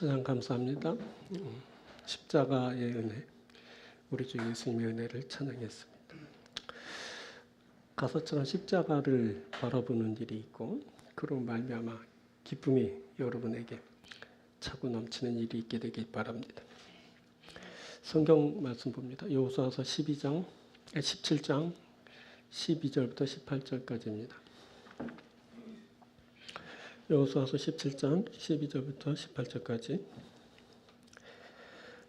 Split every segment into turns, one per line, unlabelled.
찬양 감사합니다. 십자가의 은혜, 우리 주 예수님의 은혜를 찬양했습니다. 가사처럼 십자가를 바라보는 일이 있고 그로 말미암아 기쁨이 여러분에게 차고 넘치는 일이 있게 되길 바랍니다. 성경 말씀 봅니다. 여호수아서 17장 12절부터 18절까지입니다. 여호수아서 17장 12절부터 18절까지.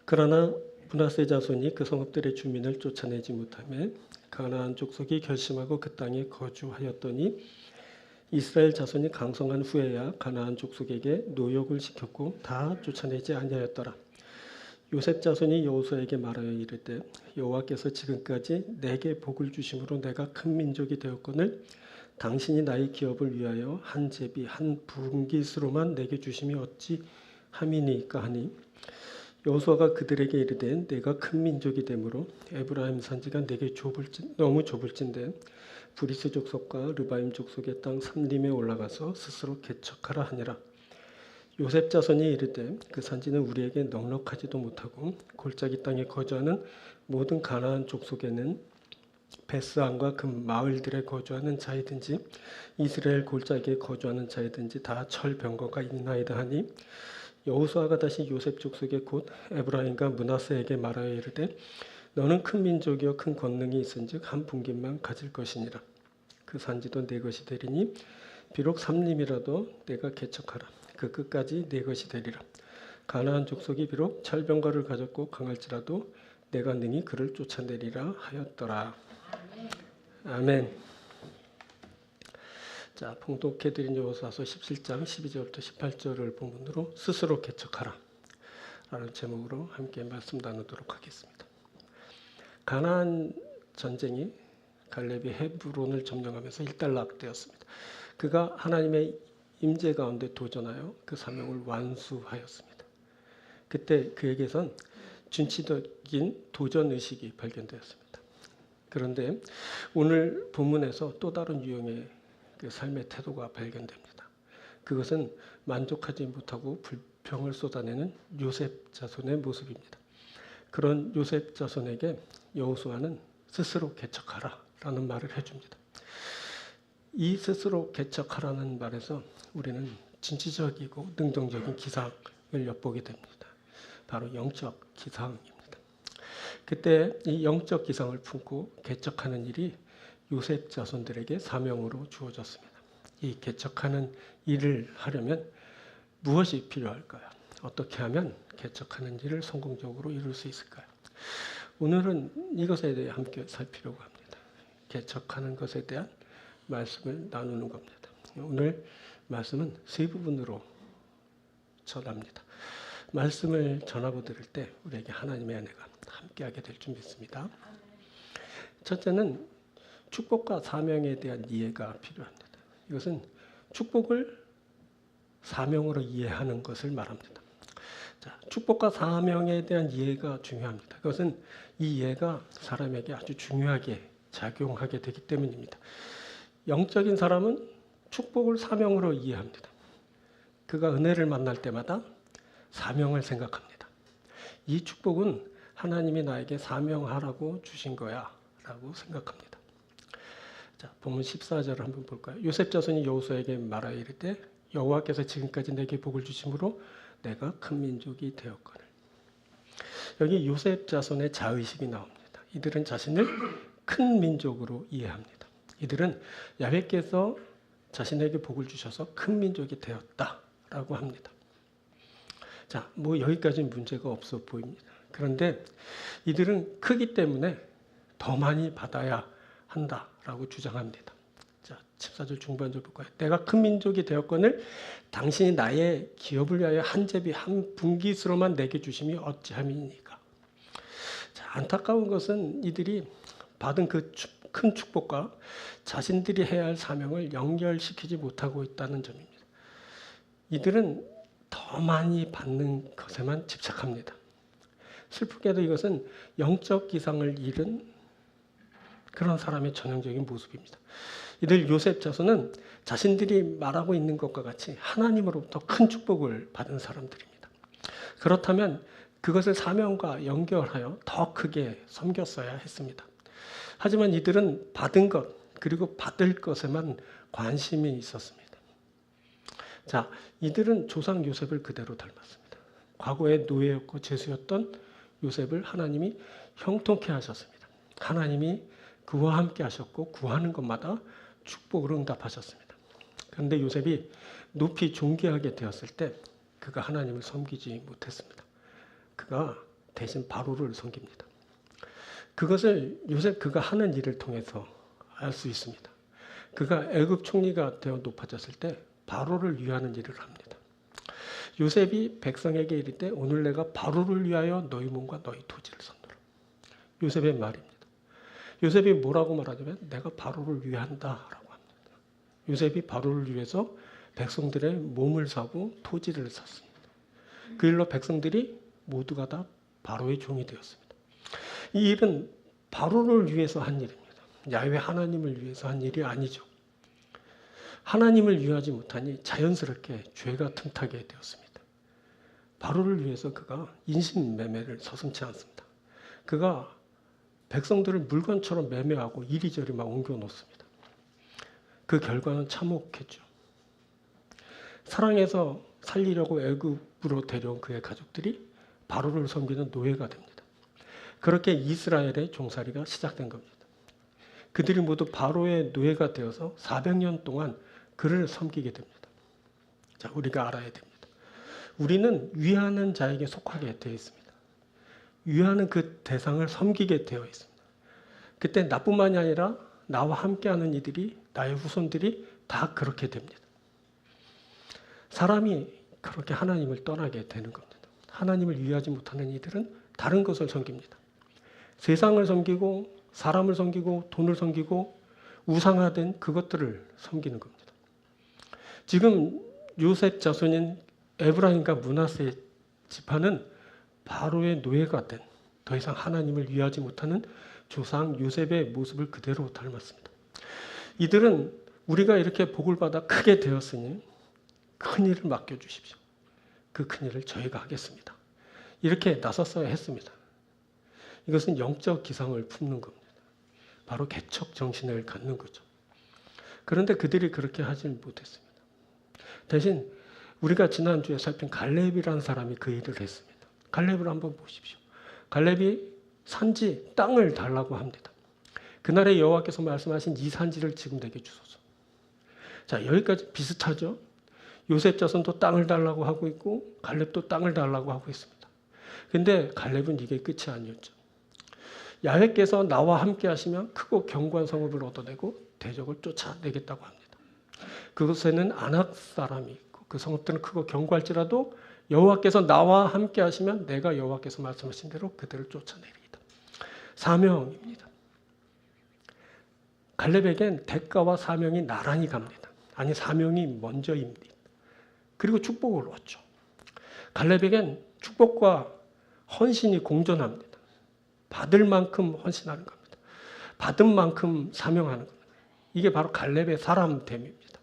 그러나 므낫세 자손이 그 성읍들의 주민을 쫓아내지 못하며 가나안 족속이 결심하고 그 땅에 거주하였더니 이스라엘 자손이 강성한 후에야 가나안 족속에게 노역을 시켰고 다 쫓아내지 아니하였더라. 요셉 자손이 여호수아에게 말하여 이르되 여호와께서 지금까지 내게 복을 주심으로 내가 큰 민족이 되었거늘 당신이 나의 기업을 위하여 한 제비 한 분깃으로만 내게 주심이 어찌 함이니까 하니 여호수아가 그들에게 이르되 내가 큰 민족이 되므로 에브라임 산지가 내게 너무 좁을진데 브리스 족속과 르바임 족속의 땅 삼림에 올라가서 스스로 개척하라 하니라. 요셉 자손이 이르되 그 산지는 우리에게 넉넉하지도 못하고 골짜기 땅에 거주하는 모든 가나안 족속에는 베스안과 그 마을들에 거주하는 자이든지 이스라엘 골짜기에 거주하는 자이든지 다 철병거가 있나이다 하니 여호수아가 다시 요셉 족속의 곧 에브라임과 므낫세에게 말하여 이르되 너는 큰 민족이요 큰 권능이 있은즉 한 분깃만 가질 것이니라. 그 산지도 내 것이 되리니 비록 삼림이라도 내가 개척하라. 그 끝까지 내 것이 되리라. 가나안 족속이 비록 철병거를 가졌고 강할지라도 내가 능히 그를 쫓아내리라 하였더라. 아멘. 자, 봉독해드린 여호수아서 17장 12절부터 18절을 본문으로 스스로 개척하라 라는 제목으로 함께 말씀 나누도록 하겠습니다. 가나안 전쟁이 갈렙이 헤브론을 점령하면서 일단락되었습니다. 그가 하나님의 임재 가운데 도전하여 그 사명을 완수하였습니다. 그때 그에게선 진취적인 도전의식이 발견되었습니다. 그런데 오늘 본문에서 또 다른 유형의 그 삶의 태도가 발견됩니다. 그것은 만족하지 못하고 불평을 쏟아내는 요셉 자손의 모습입니다. 그런 요셉 자손에게 여호수아는 스스로 개척하라 라는 말을 해줍니다. 이 스스로 개척하라는 말에서 우리는 진취적이고 능동적인 기상을 엿보게 됩니다. 바로 영적 기상입니다. 그때 이 영적 기상을 품고 개척하는 일이 요셉 자손들에게 사명으로 주어졌습니다. 이 개척하는 일을 하려면 무엇이 필요할까요? 어떻게 하면 개척하는 일을 성공적으로 이룰 수 있을까요? 오늘은 이것에 대해 함께 살피려고 합니다. 개척하는 것에 대한 말씀을 나누는 겁니다. 오늘 말씀은 세 부분으로 전합니다. 말씀을 전하고 들을 때 우리에게 하나님의 은혜가 함께하게 될 줄 믿습니다. 첫째는 축복과 사명에 대한 이해가 필요합니다. 이것은 축복을 사명으로 이해하는 것을 말합니다. 자, 축복과 사명에 대한 이해가 중요합니다. 그것은 이 이해가 사람에게 아주 중요하게 작용하게 되기 때문입니다. 영적인 사람은 축복을 사명으로 이해합니다. 그가 은혜를 만날 때마다 사명을 생각합니다. 이 축복은 하나님이 나에게 사명하라고 주신 거야 라고 생각합니다. 자, 본문 14절 한번 볼까요? 요셉 자손이 여호수아에게 말하여 이르되 여호와께서 지금까지 내게 복을 주심으로 내가 큰 민족이 되었거늘. 여기 요셉 자손의 자의식이 나옵니다. 이들은 자신을 큰 민족으로 이해합니다. 이들은 야훼께서 자신에게 복을 주셔서 큰 민족이 되었다라고 합니다. 자, 뭐 여기까지는 문제가 없어 보입니다. 그런데 이들은 크기 때문에 더 많이 받아야 한다라고 주장합니다. 자, 14절 중반절 볼까요? 내가 큰 민족이 되었거늘 당신이 나의 기업을 위하여 한 제비 한 분깃으로만 내게 주심이 어찌함이니까. 자, 안타까운 것은 이들이 받은 그 큰 축복과 자신들이 해야 할 사명을 연결시키지 못하고 있다는 점입니다. 이들은 더 많이 받는 것에만 집착합니다. 슬프게도 이것은 영적 기상을 잃은 그런 사람의 전형적인 모습입니다. 이들 요셉 자손은 자신들이 말하고 있는 것과 같이 하나님으로부터 큰 축복을 받은 사람들입니다. 그렇다면 그것을 사명과 연결하여 더 크게 섬겼어야 했습니다. 하지만 이들은 받은 것 그리고 받을 것에만 관심이 있었습니다. 자, 이들은 조상 요셉을 그대로 닮았습니다. 과거에 노예였고 죄수였던 요셉을 하나님이 형통케 하셨습니다. 하나님이 그와 함께 하셨고 구하는 것마다 축복으로 응답하셨습니다. 그런데 요셉이 높이 존귀하게 되었을 때 그가 하나님을 섬기지 못했습니다. 그가 대신 바로를 섬깁니다. 그것을 요셉 그가 하는 일을 통해서 알 수 있습니다. 그가 애굽 총리가 되어 높아졌을 때 바로를 위하는 일을 합니다. 요셉이 백성에게 이르되 오늘 내가 바로를 위하여 너희 몸과 너희 토지를 선노라. 요셉의 말입니다. 요셉이 뭐라고 말하냐면 내가 바로를 위한다라고 합니다. 요셉이 바로를 위해서 백성들의 몸을 사고 토지를 샀습니다. 그 일로 백성들이 모두가 다 바로의 종이 되었습니다. 이 일은 바로를 위해서 한 일입니다. 야훼 하나님을 위해서 한 일이 아니죠. 하나님을 위하지 못하니 자연스럽게 죄가 틈타게 되었습니다. 바로를 위해서 그가 인신매매를 서슴지 않습니다. 그가 백성들을 물건처럼 매매하고 이리저리 막 옮겨 놓습니다. 그 결과는 참혹했죠. 사랑해서 살리려고 애굽으로 데려온 그의 가족들이 바로를 섬기는 노예가 됩니다. 그렇게 이스라엘의 종살이가 시작된 겁니다. 그들이 모두 바로의 노예가 되어서 400년 동안 그를 섬기게 됩니다. 자, 우리가 알아야 됩니다. 우리는 위하는 자에게 속하게 되어 있습니다. 위하는 그 대상을 섬기게 되어 있습니다. 그때 나뿐만이 아니라 나와 함께하는 이들이 나의 후손들이 다 그렇게 됩니다. 사람이 그렇게 하나님을 떠나게 되는 겁니다. 하나님을 위하지 못하는 이들은 다른 것을 섬깁니다. 세상을 섬기고 사람을 섬기고 돈을 섬기고 우상화된 그것들을 섬기는 겁니다. 지금 요셉 자손인 에브라임과 므낫세 지파는 바로의 노예가 된 더 이상 하나님을 위하지 못하는 조상 요셉의 모습을 그대로 닮았습니다. 이들은 우리가 이렇게 복을 받아 크게 되었으니 큰 일을 맡겨주십시오. 그 큰 일을 저희가 하겠습니다. 이렇게 나섰어야 했습니다. 이것은 영적 기상을 품는 겁니다. 바로 개척 정신을 갖는 거죠. 그런데 그들이 그렇게 하지 못했습니다. 대신 우리가 지난주에 살핀 갈렙이라는 사람이 그 일을 했습니다. 갈렙을 한번 보십시오. 갈렙이 산지 땅을 달라고 합니다. 그날의 여호와께서 말씀하신 이 산지를 지금 내게 주소서. 자, 여기까지 비슷하죠? 요셉 자손도 땅을 달라고 하고 있고 갈렙도 땅을 달라고 하고 있습니다. 근데 갈렙은 이게 끝이 아니었죠. 야훼께서 나와 함께 하시면 크고 견고한 성읍을 얻어내고 대적을 쫓아내겠다고 합니다. 그곳에는 아낙 사람이 있고 그 성읍들은 크고 견고할지라도 여호와께서 나와 함께 하시면 내가 여호와께서 말씀하신 대로 그들을 쫓아내리이다. 사명입니다. 갈렙에겐 대가와 사명이 나란히 갑니다. 아니, 사명이 먼저입니다. 그리고 축복을 얻죠. 갈렙에겐 축복과 헌신이 공존합니다. 받을 만큼 헌신하는 겁니다. 받은 만큼 사명하는 겁니다. 이게 바로 갈렙의 사람됨입니다.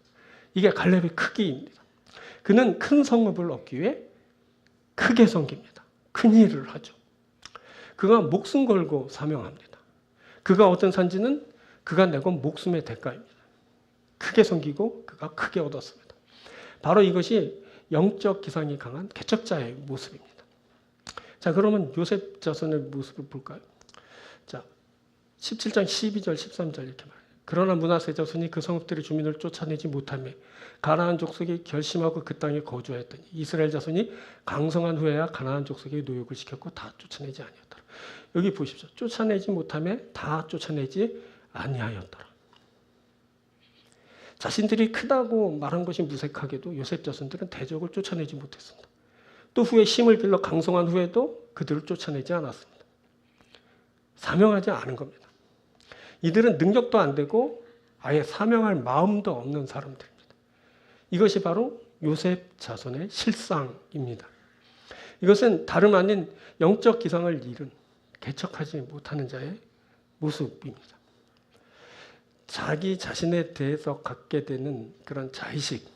이게 갈렙의 크기입니다. 그는 큰 성읍을 얻기 위해 크게 섬깁니다. 큰 일을 하죠. 그가 목숨 걸고 사명합니다. 그가 얻은 산지는 그가 내건 목숨의 대가입니다. 크게 섬기고 그가 크게 얻었습니다. 바로 이것이 영적 기상이 강한 개척자의 모습입니다. 자, 그러면 요셉 자손의 모습을 볼까요? 자, 17장 12절 13절 이렇게 말해요. 그러나 므낫세 자손이 그 성읍들의 주민을 쫓아내지 못하며 가나안 족속이 결심하고 그 땅에 거주하였더니 이스라엘 자손이 강성한 후에야 가나안 족속에게 노역을 시켰고 다 쫓아내지 아니하였더라. 여기 보십시오. 쫓아내지 못하며 다 쫓아내지 아니하였더라. 자신들이 크다고 말한 것이 무색하게도 요셉 자손들은 대적을 쫓아내지 못했습니다. 또 후에 힘을 빌려 강성한 후에도 그들을 쫓아내지 않았습니다. 사명하지 않은 겁니다. 이들은 능력도 안 되고 아예 사명할 마음도 없는 사람들입니다. 이것이 바로 요셉 자손의 실상입니다. 이것은 다름 아닌 영적 기상을 잃은 개척하지 못하는 자의 모습입니다. 자기 자신에 대해서 갖게 되는 그런 자의식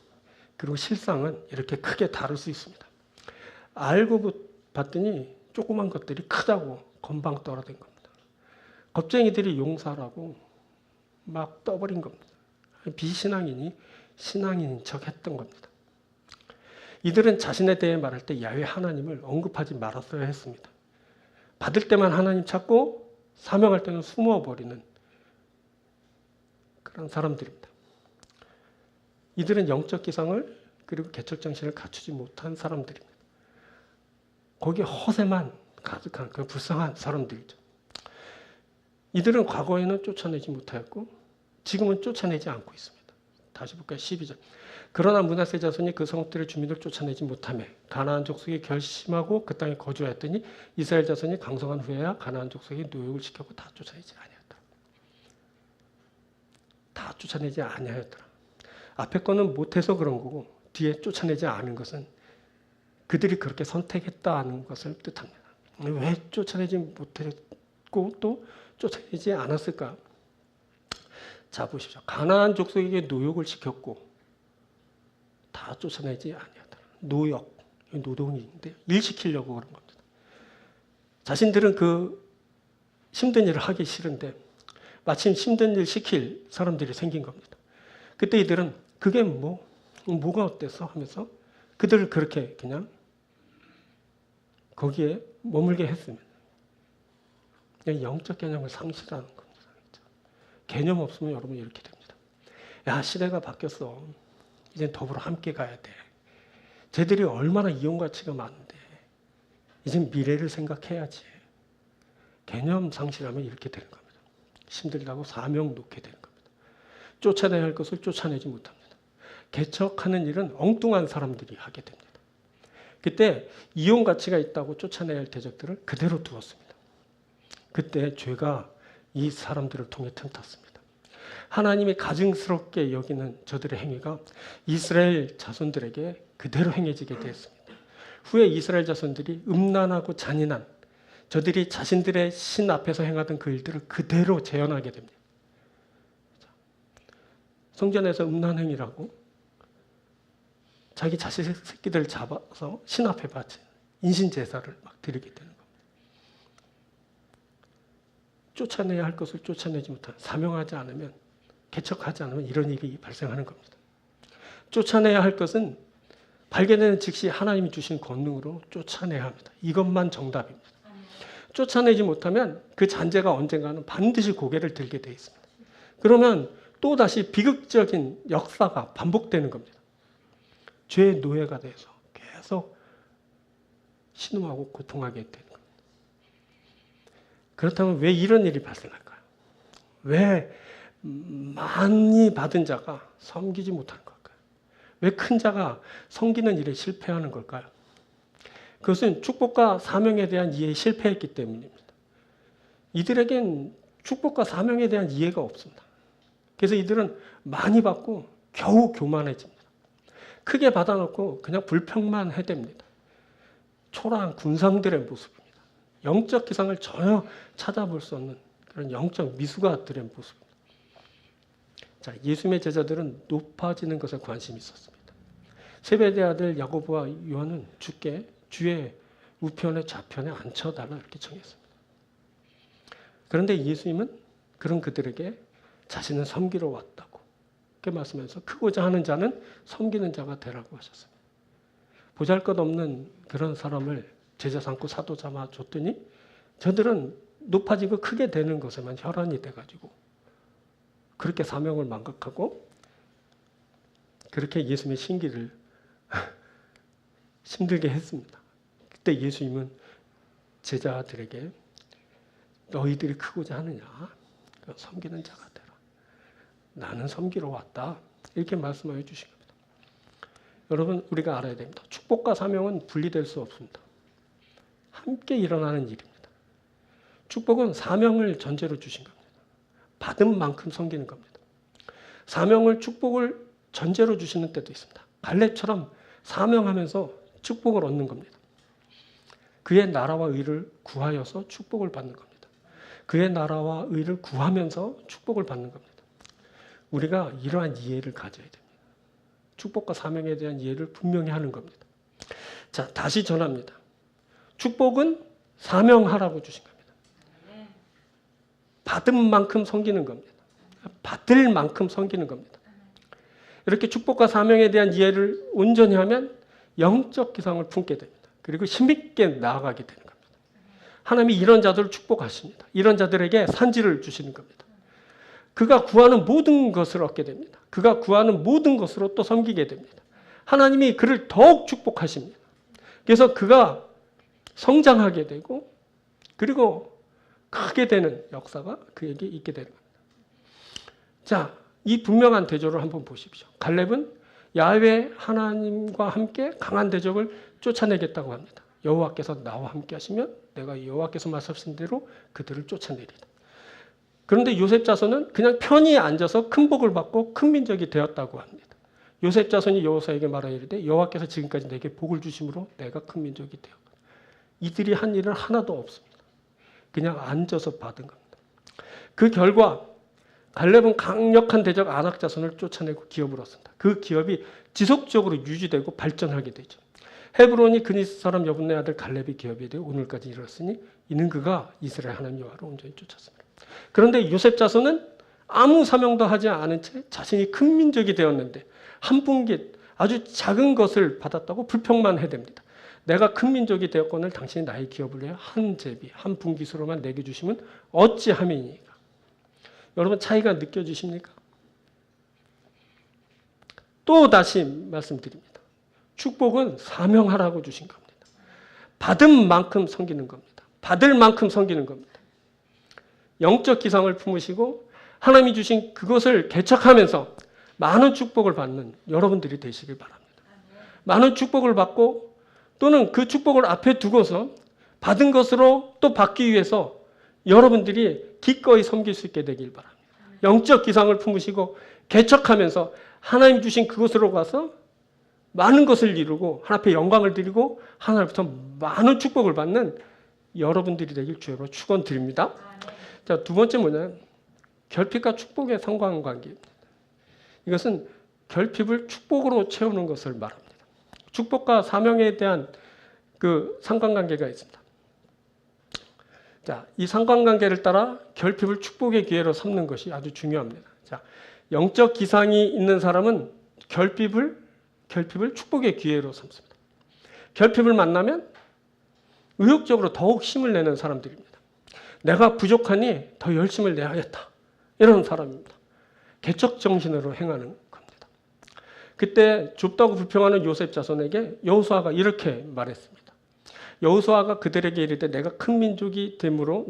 그리고 실상은 이렇게 크게 다를 수 있습니다. 알고 봤더니 조그만 것들이 크다고 건방 떨어진 겁니다. 겁쟁이들이 용사라고 막 떠버린 겁니다. 비신앙인이 신앙인인 척 했던 겁니다. 이들은 자신에 대해 말할 때 야훼 하나님을 언급하지 말았어야 했습니다. 받을 때만 하나님 찾고 사명할 때는 숨어버리는 그런 사람들입니다. 이들은 영적 기상을 그리고 개척 정신을 갖추지 못한 사람들입니다. 거기에 허세만 가득한 그 불쌍한 사람들이죠. 이들은 과거에는 쫓아내지 못하였고 지금은 쫓아내지 않고 있습니다. 다시 볼까요? 12절. 그러나 므낫세 자손이 그 성읍들의 주민을 쫓아내지 못하며 가나안 족속이 결심하고 그 땅에 거주하였더니 이스라엘 자손이 강성한 후에야 가나안 족속이 노역을 시켰고 다 쫓아내지 아니하였더라. 다 쫓아내지 아니하였더라. 앞에 거는 못해서 그런 거고 뒤에 쫓아내지 않은 것은 그들이 그렇게 선택했다는 것을 뜻합니다. 왜 쫓아내지 못했고 또 쫓아내지 않았을까? 자 보십시오. 가나안 족속에게 노역을 시켰고 다 쫓아내지 아니하더라. 노역, 노동인데 일 시키려고 그런 겁니다. 자신들은 그 힘든 일을 하기 싫은데 마침 힘든 일 시킬 사람들이 생긴 겁니다. 그때 이들은 그게 뭐가 어땠어 하면서 그들을 그렇게 그냥 거기에 머물게 했습니다. 영적 개념을 상실하는 겁니다. 개념 없으면 여러분 이렇게 됩니다. 야, 시대가 바뀌었어. 이제 더불어 함께 가야 돼. 쟤들이 얼마나 이용 가치가 많은데 이제 미래를 생각해야지. 개념 상실하면 이렇게 되는 겁니다. 힘들다고 사명 놓게 되는 겁니다. 쫓아내야 할 것을 쫓아내지 못합니다. 개척하는 일은 엉뚱한 사람들이 하게 됩니다. 그때 이용 가치가 있다고 쫓아내야 할 대적들을 그대로 두었습니다. 그때 죄가 이 사람들을 통해 틈탔습니다. 하나님이 가증스럽게 여기는 저들의 행위가 이스라엘 자손들에게 그대로 행해지게 되었습니다. 후에 이스라엘 자손들이 음란하고 잔인한 저들이 자신들의 신 앞에서 행하던 그 일들을 그대로 재현하게 됩니다. 성전에서 음란 행위라고 자기 자식 새끼들 잡아서 신 앞에 바친 인신 제사를 막 드리게 되는 겁니다. 쫓아내야 할 것을 쫓아내지 못한, 사명하지 않으면, 개척하지 않으면 이런 일이 발생하는 겁니다. 쫓아내야 할 것은 발견되는 즉시 하나님이 주신 권능으로 쫓아내야 합니다. 이것만 정답입니다. 쫓아내지 못하면 그 잔재가 언젠가는 반드시 고개를 들게 되어 있습니다. 그러면 또다시 비극적인 역사가 반복되는 겁니다. 죄의 노예가 돼서 계속 신음하고 고통하게 되는 겁니다. 그렇다면 왜 이런 일이 발생할까요? 왜 많이 받은 자가 섬기지 못하는 걸까요? 왜 큰 자가 섬기는 일에 실패하는 걸까요? 그것은 축복과 사명에 대한 이해에 실패했기 때문입니다. 이들에겐 축복과 사명에 대한 이해가 없습니다. 그래서 이들은 많이 받고 겨우 교만해집니다. 크게 받아놓고 그냥 불평만 해댑니다. 초라한 군상들의 모습입니다. 영적 기상을 전혀 찾아볼 수 없는 그런 영적 미숙아들의 모습입니다. 자, 예수님의 제자들은 높아지는 것에 관심이 있었습니다. 세베대 아들 야고보와 요한은 주께 주의 우편에 좌편에 앉혀달라 이렇게 청했습니다. 그런데 예수님은 그런 그들에게 자신은 섬기러 왔다고 이렇게 말씀하면서 크고자 하는 자는 섬기는 자가 되라고 하셨습니다. 보잘것없는 그런 사람을 제자 삼고 사도 삼아 줬더니 저들은 높아지고 크게 되는 것에만 혈안이 돼가지고 그렇게 사명을 망각하고 그렇게 예수님의 신기를 힘들게 했습니다. 그때 예수님은 제자들에게 너희들이 크고자 하느냐? 섬기는 자가 되라. 나는 섬기러 왔다. 이렇게 말씀하여 주신 겁니다. 여러분 우리가 알아야 됩니다. 축복과 사명은 분리될 수 없습니다. 함께 일어나는 일입니다. 축복은 사명을 전제로 주신 겁니다. 받은 만큼 섬기는 겁니다. 사명을 축복을 전제로 주시는 때도 있습니다. 갈렙처럼 사명하면서 축복을 얻는 겁니다. 그의 나라와 의를 구하여서 축복을 받는 겁니다. 그의 나라와 의를 구하면서 축복을 받는 겁니다. 우리가 이러한 이해를 가져야 됩니다. 축복과 사명에 대한 이해를 분명히 하는 겁니다. 자, 다시 전합니다. 축복은 사명하라고 주신 겁니다. 받은 만큼 섬기는 겁니다. 받을 만큼 섬기는 겁니다. 이렇게 축복과 사명에 대한 이해를 온전히 하면 영적 기상을 품게 됩니다. 그리고 힘있게 나아가게 되는 겁니다. 하나님이 이런 자들을 축복하십니다. 이런 자들에게 산지를 주시는 겁니다. 그가 구하는 모든 것을 얻게 됩니다. 그가 구하는 모든 것으로 또 섬기게 됩니다. 하나님이 그를 더욱 축복하십니다. 그래서 그가 성장하게 되고 그리고 크게 되는 역사가 그에게 있게 되는 겁니다. 자, 이 분명한 대조를 한번 보십시오. 갈렙은 야훼 하나님과 함께 강한 대적을 쫓아내겠다고 합니다. 여호와께서 나와 함께 하시면 내가 여호와께서 말씀하신 대로 그들을 쫓아내리다. 그런데 요셉 자손은 그냥 편히 앉아서 큰 복을 받고 큰 민족이 되었다고 합니다. 요셉 자손이 여호수아에게 말하이르되 여호와께서 지금까지 내게 복을 주심으로 내가 큰 민족이 되었다. 이들이 한 일은 하나도 없습니다. 그냥 앉아서 받은 겁니다. 그 결과 갈렙은 강력한 대적 아낙 자손을 쫓아내고 기업을 얻습니다. 그 기업이 지속적으로 유지되고 발전하게 되죠. 헤브론이 그니스 사람 여분네 아들 갈렙의 기업이 되어 오늘까지 이르렀으니 이는 그가 이스라엘 하나님 여호와를 온전히 쫓았습니다. 그런데 요셉 자손은 아무 사명도 하지 않은 채 자신이 큰 민족이 되었는데 한 분기 아주 작은 것을 받았다고 불평만 해댑니다. 내가 큰 민족이 되었거늘 당신이 나의 기업을 위해 한 제비 한 분깃으로만 내게 주시면 어찌함이니까. 여러분 차이가 느껴지십니까? 또 다시 말씀드립니다. 축복은 사명하라고 주신 겁니다. 받은 만큼 섬기는 겁니다. 받을 만큼 섬기는 겁니다. 영적 기상을 품으시고 하나님이 주신 그것을 개척하면서 많은 축복을 받는 여러분들이 되시길 바랍니다. 많은 축복을 받고 또는 그 축복을 앞에 두고서 받은 것으로 또 받기 위해서 여러분들이 기꺼이 섬길 수 있게 되길 바랍니다. 영적 기상을 품으시고 개척하면서 하나님 주신 그것으로 가서 많은 것을 이루고 하나님 앞에 영광을 드리고 하나님부터 많은 축복을 받는 여러분들이 되길 주여로 축원드립니다. 자, 두 번째 뭐냐면 결핍과 축복의 상관관계입니다. 이것은 결핍을 축복으로 채우는 것을 말합니다. 축복과 사명에 대한 그 상관관계가 있습니다. 자, 이 상관관계를 따라 결핍을 축복의 기회로 삼는 것이 아주 중요합니다. 자, 영적 기상이 있는 사람은 결핍을 축복의 기회로 삼습니다. 결핍을 만나면 의욕적으로 더욱 힘을 내는 사람들입니다. 내가 부족하니 더 열심을 내야겠다. 이런 사람입니다. 개척 정신으로 행하는 겁니다. 그때 좁다고 불평하는 요셉 자손에게 여호수아가 이렇게 말했습니다. 여호수아가 그들에게 이르되 내가 큰 민족이 되므로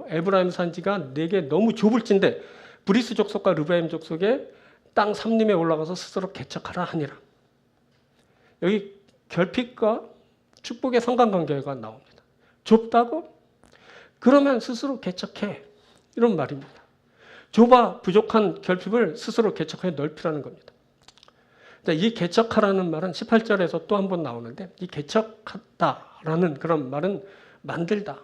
에브라임 산지가 내게 너무 좁을진데 브리스 족속과 르바임 족속의 땅 삼림에 올라가서 스스로 개척하라 하니라. 여기 결핍과 축복의 상관관계가 나옵니다. 좁다고? 그러면 스스로 개척해. 이런 말입니다. 좁아 부족한 결핍을 스스로 개척해 넓히라는 겁니다. 이 개척하라는 말은 18절에서 또 한 번 나오는데 이 개척하다라는 그런 말은 만들다,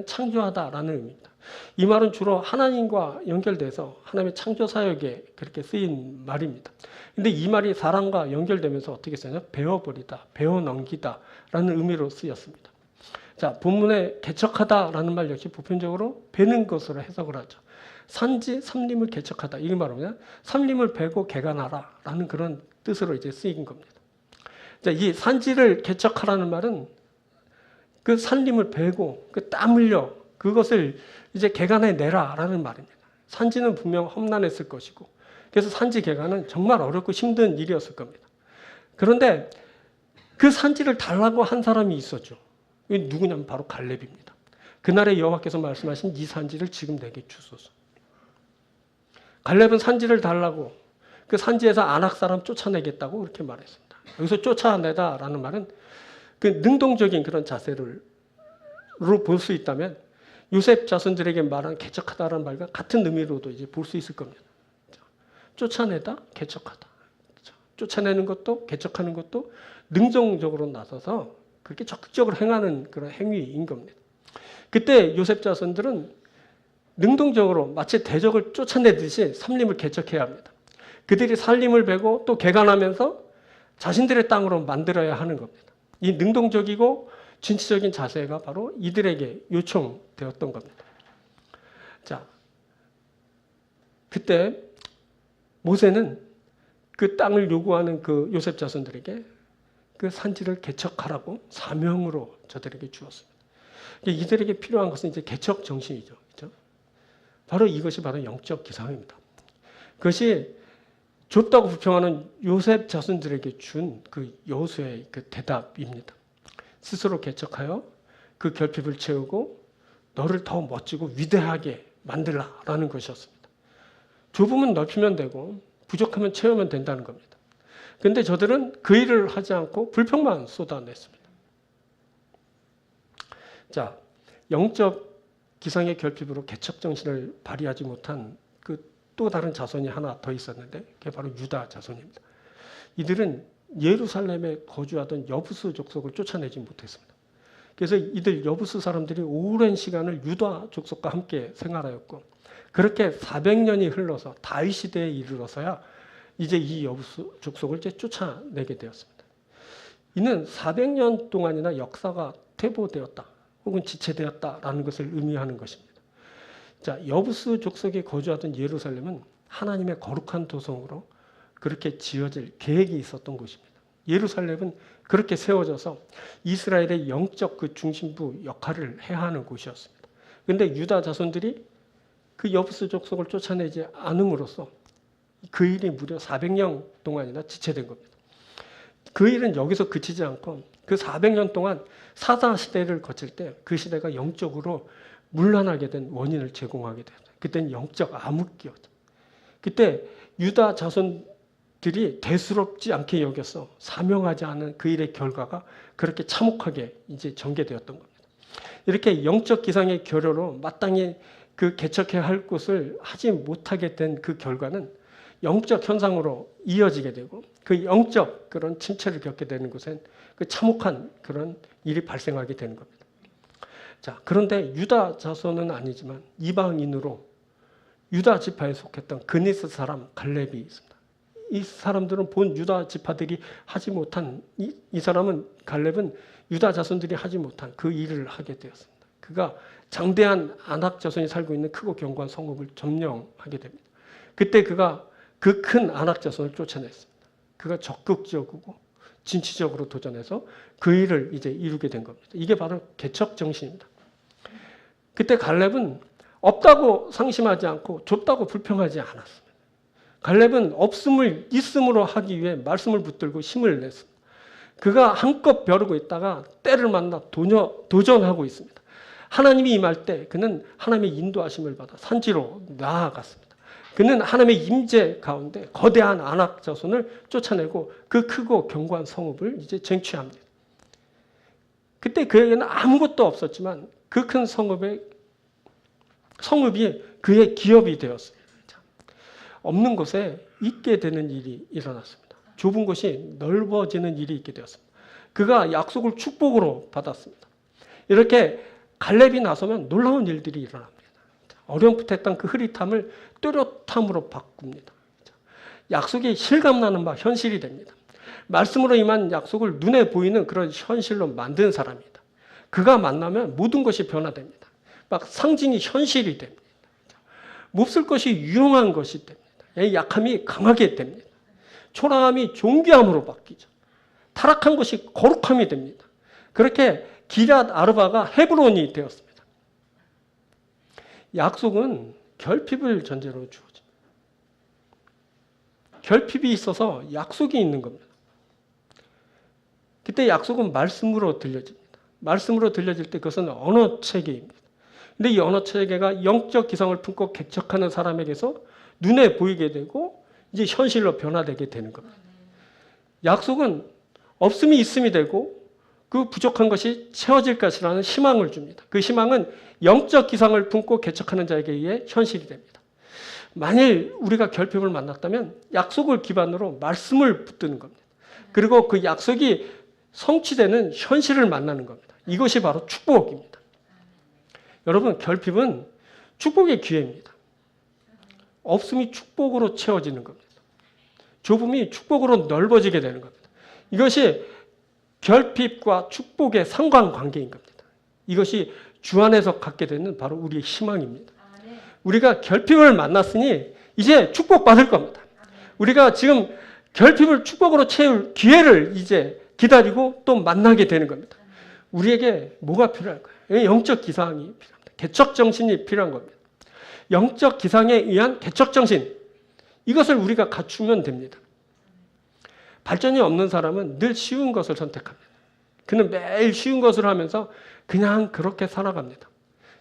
창조하다라는 의미입니다. 이 말은 주로 하나님과 연결돼서 하나님의 창조 사역에 그렇게 쓰인 말입니다. 근데 이 말이 사람과 연결되면서 어떻게 쓰냐? 베어버리다, 베어넘기다라는 의미로 쓰였습니다. 자, 본문에 개척하다라는 말 역시 보편적으로 베는 것으로 해석을 하죠. 산지 삼림을 개척하다. 이게 말하면 삼림을 베고 개간하라라는 그런 뜻으로 이제 쓰인 겁니다. 자, 이 산지를 개척하라는 말은 그 산림을 베고 그 땀 흘려 그것을 이제 개간해 내라라는 말입니다. 산지는 분명 험난했을 것이고 그래서 산지 개간은 정말 어렵고 힘든 일이었을 겁니다. 그런데 그 산지를 달라고 한 사람이 있었죠. 이게 누구냐면 바로 갈렙입니다. 그날에 여호와께서 말씀하신 이 산지를 지금 내게 주소서. 갈렙은 산지를 달라고 그 산지에서 아낙 사람 쫓아내겠다고 그렇게 말했습니다. 여기서 쫓아내다라는 말은 그 능동적인 그런 자세로 볼 수 있다면 요셉 자손들에게 말한 개척하다라는 말과 같은 의미로도 이제 볼 수 있을 겁니다. 쫓아내다, 개척하다. 쫓아내는 것도 개척하는 것도 능동적으로 나서서 그렇게 적극적으로 행하는 그런 행위인 겁니다. 그때 요셉 자손들은 능동적으로 마치 대적을 쫓아내듯이 삼림을 개척해야 합니다. 그들이 살림을 베고 또 개간하면서 자신들의 땅으로 만들어야 하는 겁니다. 이 능동적이고 진취적인 자세가 바로 이들에게 요청되었던 겁니다. 자, 그때 모세는 그 땅을 요구하는 그 요셉 자손들에게 그 산지를 개척하라고 사명으로 저들에게 주었습니다. 이들에게 필요한 것은 이제 개척 정신이죠. 그렇죠? 바로 이것이 바로 영적 기상입니다. 그것이 좁다고 불평하는 요셉 자손들에게 준 그 여호수아의 그 대답입니다. 스스로 개척하여 그 결핍을 채우고 너를 더 멋지고 위대하게 만들라라는 것이었습니다. 좁으면 넓히면 되고 부족하면 채우면 된다는 겁니다. 그런데 저들은 그 일을 하지 않고 불평만 쏟아냈습니다. 자, 영적 기상의 결핍으로 개척 정신을 발휘하지 못한 그 또 다른 자손이 하나 더 있었는데 그게 바로 유다 자손입니다. 이들은 예루살렘에 거주하던 여부수 족속을 쫓아내지 못했습니다. 그래서 이들 여부수 사람들이 오랜 시간을 유다 족속과 함께 생활하였고 그렇게 400년이 흘러서 다윗 시대에 이르러서야 이제 이 여부수 족속을 이제 쫓아내게 되었습니다. 이는 400년 동안이나 역사가 퇴보되었다 혹은 지체되었다라는 것을 의미하는 것입니다. 자, 여부수 족속이 거주하던 예루살렘은 하나님의 거룩한 도성으로 그렇게 지어질 계획이 있었던 곳입니다. 예루살렘은 그렇게 세워져서 이스라엘의 영적 그 중심부 역할을 해야 하는 곳이었습니다. 그런데 유다 자손들이 그 여부수 족속을 쫓아내지 않음으로써 그 일이 무려 400년 동안이나 지체된 겁니다. 그 일은 여기서 그치지 않고 그 400년 동안 사사 시대를 거칠 때 그 시대가 영적으로 문란하게 된 원인을 제공하게 됩니다. 그때는 영적 암흑기였죠. 그때 유다 자손들이 대수롭지 않게 여겨서 사명하지 않은 그 일의 결과가 그렇게 참혹하게 이제 전개되었던 겁니다. 이렇게 영적 기상의 결여로 마땅히 그 개척해야 할 곳을 하지 못하게 된 그 결과는 영적 현상으로 이어지게 되고 그 영적 그런 침체를 겪게 되는 곳엔 그 참혹한 그런 일이 발생하게 되는 겁니다. 자, 그런데 유다 자손은 아니지만 이방인으로 유다 지파에 속했던 그니스 사람 갈렙이 있습니다. 이 사람들은 본 유다 지파들이 하지 못한 이 사람은 갈렙은 유다 자손들이 하지 못한 그 일을 하게 되었습니다. 그가 장대한 아낙 자손이 살고 있는 크고 견고한 성읍을 점령하게 됩니다. 그때 그가 그 큰 아낙 자손을 쫓아냈습니다. 그가 적극적이고 진취적으로 도전해서 그 일을 이제 이루게 된 겁니다. 이게 바로 개척 정신입니다. 그때 갈렙은 없다고 상심하지 않고 좁다고 불평하지 않았습니다. 갈렙은 없음을 있음으로 하기 위해 말씀을 붙들고 힘을 냈습니다. 그가 한껏 벼르고 있다가 때를 만나 도전하고 있습니다. 하나님이 임할 때 그는 하나님의 인도하심을 받아 산지로 나아갔습니다. 그는 하나님의 임재 가운데 거대한 아낙 자손을 쫓아내고 그 크고 견고한 성읍을 이제 쟁취합니다. 그때 그에게는 아무것도 없었지만 그 큰 성읍이 그의 기업이 되었습니다. 없는 곳에 있게 되는 일이 일어났습니다. 좁은 곳이 넓어지는 일이 있게 되었습니다. 그가 약속을 축복으로 받았습니다. 이렇게 갈렙이 나서면 놀라운 일들이 일어납니다. 어렴풋했던 그 흐릿함을 뚜렷함으로 바꿉니다. 약속이 실감나는 바 현실이 됩니다. 말씀으로 임한 약속을 눈에 보이는 그런 현실로 만든 사람이다. 그가 만나면 모든 것이 변화됩니다. 막 상징이 현실이 됩니다. 몹쓸 것이 유용한 것이 됩니다. 약함이 강하게 됩니다. 초라함이 존귀함으로 바뀌죠. 타락한 것이 거룩함이 됩니다. 그렇게 기럇 아르바가 헤브론이 되었습니다. 약속은 결핍을 전제로 주어집니다. 결핍이 있어서 약속이 있는 겁니다. 그때 약속은 말씀으로 들려집니다. 말씀으로 들려질 때 그것은 언어 체계입니다. 근데 이 언어 체계가 영적 기상을 품고 개척하는 사람에게서 눈에 보이게 되고 이제 현실로 변화되게 되는 겁니다. 약속은 없음이 있음이 되고 그 부족한 것이 채워질 것이라는 희망을 줍니다. 그 희망은 영적 기상을 품고 개척하는 자에게 의해 현실이 됩니다. 만일 우리가 결핍을 만났다면 약속을 기반으로 말씀을 붙드는 겁니다. 그리고 그 약속이 성취되는 현실을 만나는 겁니다. 이것이 바로 축복입니다. 여러분, 결핍은 축복의 기회입니다. 없음이 축복으로 채워지는 겁니다. 좁음이 축복으로 넓어지게 되는 겁니다. 이것이 결핍과 축복의 상관관계인 겁니다. 이것이 주 안에서 갖게 되는 바로 우리의 희망입니다. 우리가 결핍을 만났으니 이제 축복받을 겁니다. 우리가 지금 결핍을 축복으로 채울 기회를 이제 기다리고 또 만나게 되는 겁니다. 우리에게 뭐가 필요할까요? 영적 기상이 필요합니다. 개척 정신이 필요한 겁니다. 영적 기상에 의한 개척 정신, 이것을 우리가 갖추면 됩니다. 발전이 없는 사람은 늘 쉬운 것을 선택합니다. 그는 매일 쉬운 것을 하면서 그냥 그렇게 살아갑니다.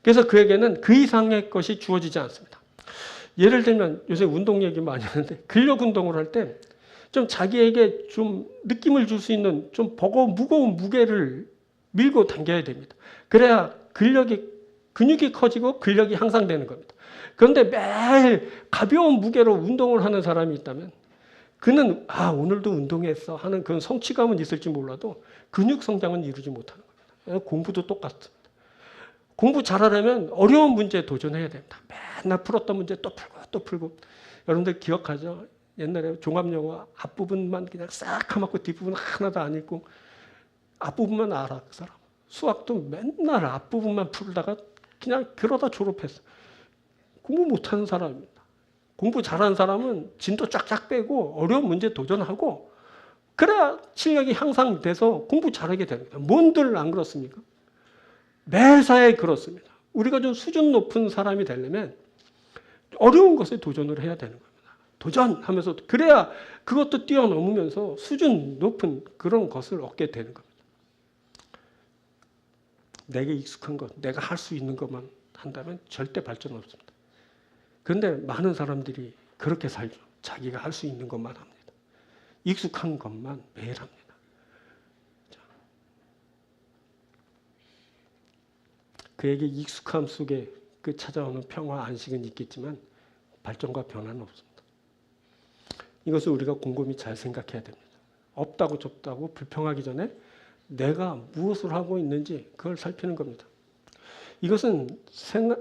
그래서 그에게는 그 이상의 것이 주어지지 않습니다. 예를 들면 요새 운동 얘기 많이 하는데 근력 운동을 할 때 좀 자기에게 좀 느낌을 줄 수 있는 좀 버거운 무거운 무게를 밀고 당겨야 됩니다. 그래야 근육이 커지고 근력이 향상되는 겁니다. 그런데 매일 가벼운 무게로 운동을 하는 사람이 있다면 그는 오늘도 운동했어 하는 그런 성취감은 있을지 몰라도 근육 성장은 이루지 못하는 겁니다. 공부도 똑같습니다. 공부 잘하려면 어려운 문제에 도전해야 됩니다. 맨날 풀었던 문제 또 풀고 또 풀고. 여러분들 기억하죠? 옛날에 종합영어 앞부분만 그냥 싹 까먹고 뒷부분 하나도 안 읽고 앞부분만 알아 그 사람. 수학도 맨날 앞부분만 풀다가 그냥 그러다 졸업했어. 공부 못하는 사람입니다. 공부 잘하는 사람은 진도 쫙쫙 빼고 어려운 문제 도전하고 그래야 실력이 향상돼서 공부 잘하게 됩니다. 뭔들 안 그렇습니까? 매사에 그렇습니다. 우리가 좀 수준 높은 사람이 되려면 어려운 것에 도전을 해야 되는 겁니다. 도전하면서 그래야 그것도 뛰어넘으면서 수준 높은 그런 것을 얻게 되는 겁니다. 내게 익숙한 것, 내가 할 수 있는 것만 한다면 절대 발전 없습니다. 그런데 많은 사람들이 그렇게 살죠. 자기가 할 수 있는 것만 합니다. 익숙한 것만 매일 합니다. 그에게 익숙함 속에 그 찾아오는 평화, 안식은 있겠지만 발전과 변화는 없습니다. 이것을 우리가 곰곰이 잘 생각해야 됩니다. 없다고 좁다고 불평하기 전에 내가 무엇을 하고 있는지 그걸 살피는 겁니다. 이것은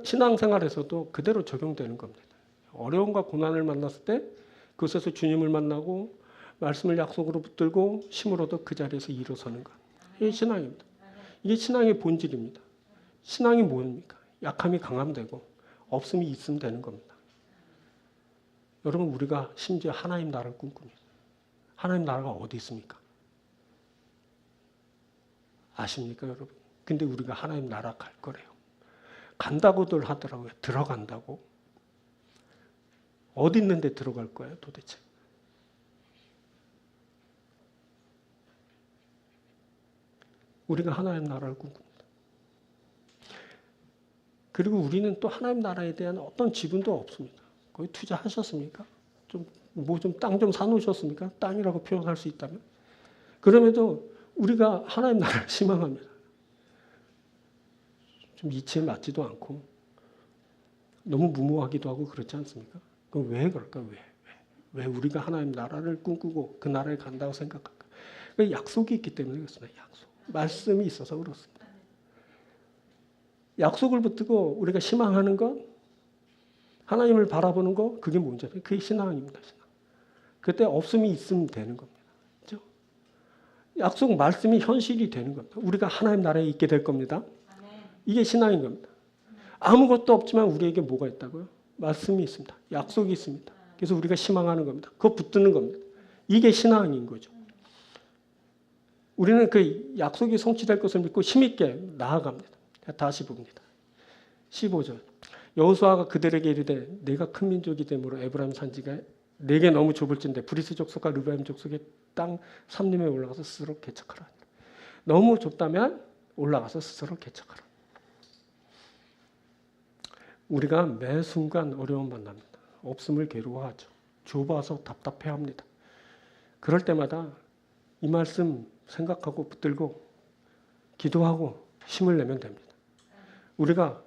신앙생활에서도 그대로 적용되는 겁니다. 어려움과 고난을 만났을 때 그곳에서 주님을 만나고 말씀을 약속으로 붙들고 힘으로도 그 자리에서 일어서는 것. 이게 신앙입니다. 이게 신앙의 본질입니다. 신앙이 뭡니까? 약함이 강함되고 없음이 있음 되는 겁니다. 여러분 우리가 심지어 하나님 나라를 꿈꿉니다. 하나님 나라가 어디 있습니까? 아십니까 여러분? 근데 우리가 하나님 나라 갈 거래요. 간다고들 하더라고요. 들어간다고. 어디 있는데 들어갈 거예요 도대체? 우리가 하나님 나라를 꿈꿉니다. 그리고 우리는 또 하나님 나라에 대한 어떤 지분도 없습니다. 거기 투자하셨습니까? 좀 땅 좀 사놓으셨습니까? 땅이라고 표현할 수 있다면. 그럼에도 우리가 하나님 나라를 희망합니다. 좀 이치에 맞지도 않고 너무 무모하기도 하고 그렇지 않습니까? 그럼 왜 그럴까? 왜 우리가 하나님 나라를 꿈꾸고 그 나라에 간다고 생각할까? 약속이 있기 때문에 그렇습니다. 약속. 말씀이 있어서 그렇습니다. 약속을 붙들고 우리가 희망하는 것, 하나님을 바라보는 것, 그게 문제예요. 그게 신앙입니다. 신앙. 그때 없음이 있으면 되는 겁니다. 그렇죠? 약속 말씀이 현실이 되는 겁니다. 우리가 하나님 나라에 있게 될 겁니다. 이게 신앙인 겁니다. 아무것도 없지만 우리에게 뭐가 있다고요? 말씀이 있습니다. 약속이 있습니다. 그래서 우리가 희망하는 겁니다. 그거 붙드는 겁니다. 이게 신앙인 거죠. 우리는 그 약속이 성취될 것을 믿고 힘있게 나아갑니다. 다시 봅니다. 15절. 여호수아가 그들에게 이르되 내가 큰 민족이 되므로 에브라임 산지가 내게 너무 좁을진데 브리스 족속과 르바임 족속의 땅 삼림에 올라가서 스스로 개척하라. 너무 좁다면 올라가서 스스로 개척하라. 우리가 매 순간 어려움 만납니다. 없음을 괴로워하죠. 좁아서 답답해합니다. 그럴 때마다 이 말씀 생각하고 붙들고 기도하고 힘을 내면 됩니다. 우리가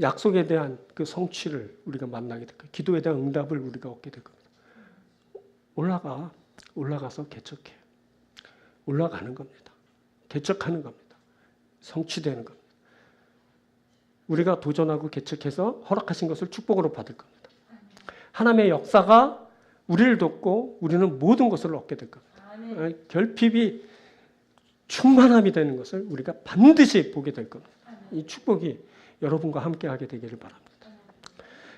약속에 대한 그 성취를 우리가 만나게 될 거예요. 기도에 대한 응답을 우리가 얻게 될 겁니다. 올라가서 개척해. 올라가는 겁니다. 개척하는 겁니다. 성취되는 겁니다. 우리가 도전하고 개척해서 허락하신 것을 축복으로 받을 겁니다. 하나님의 역사가 우리를 돕고 우리는 모든 것을 얻게 될 겁니다. 결핍이 충만함이 되는 것을 우리가 반드시 보게 될 겁니다. 이 축복이 여러분과 함께 하게 되기를 바랍니다.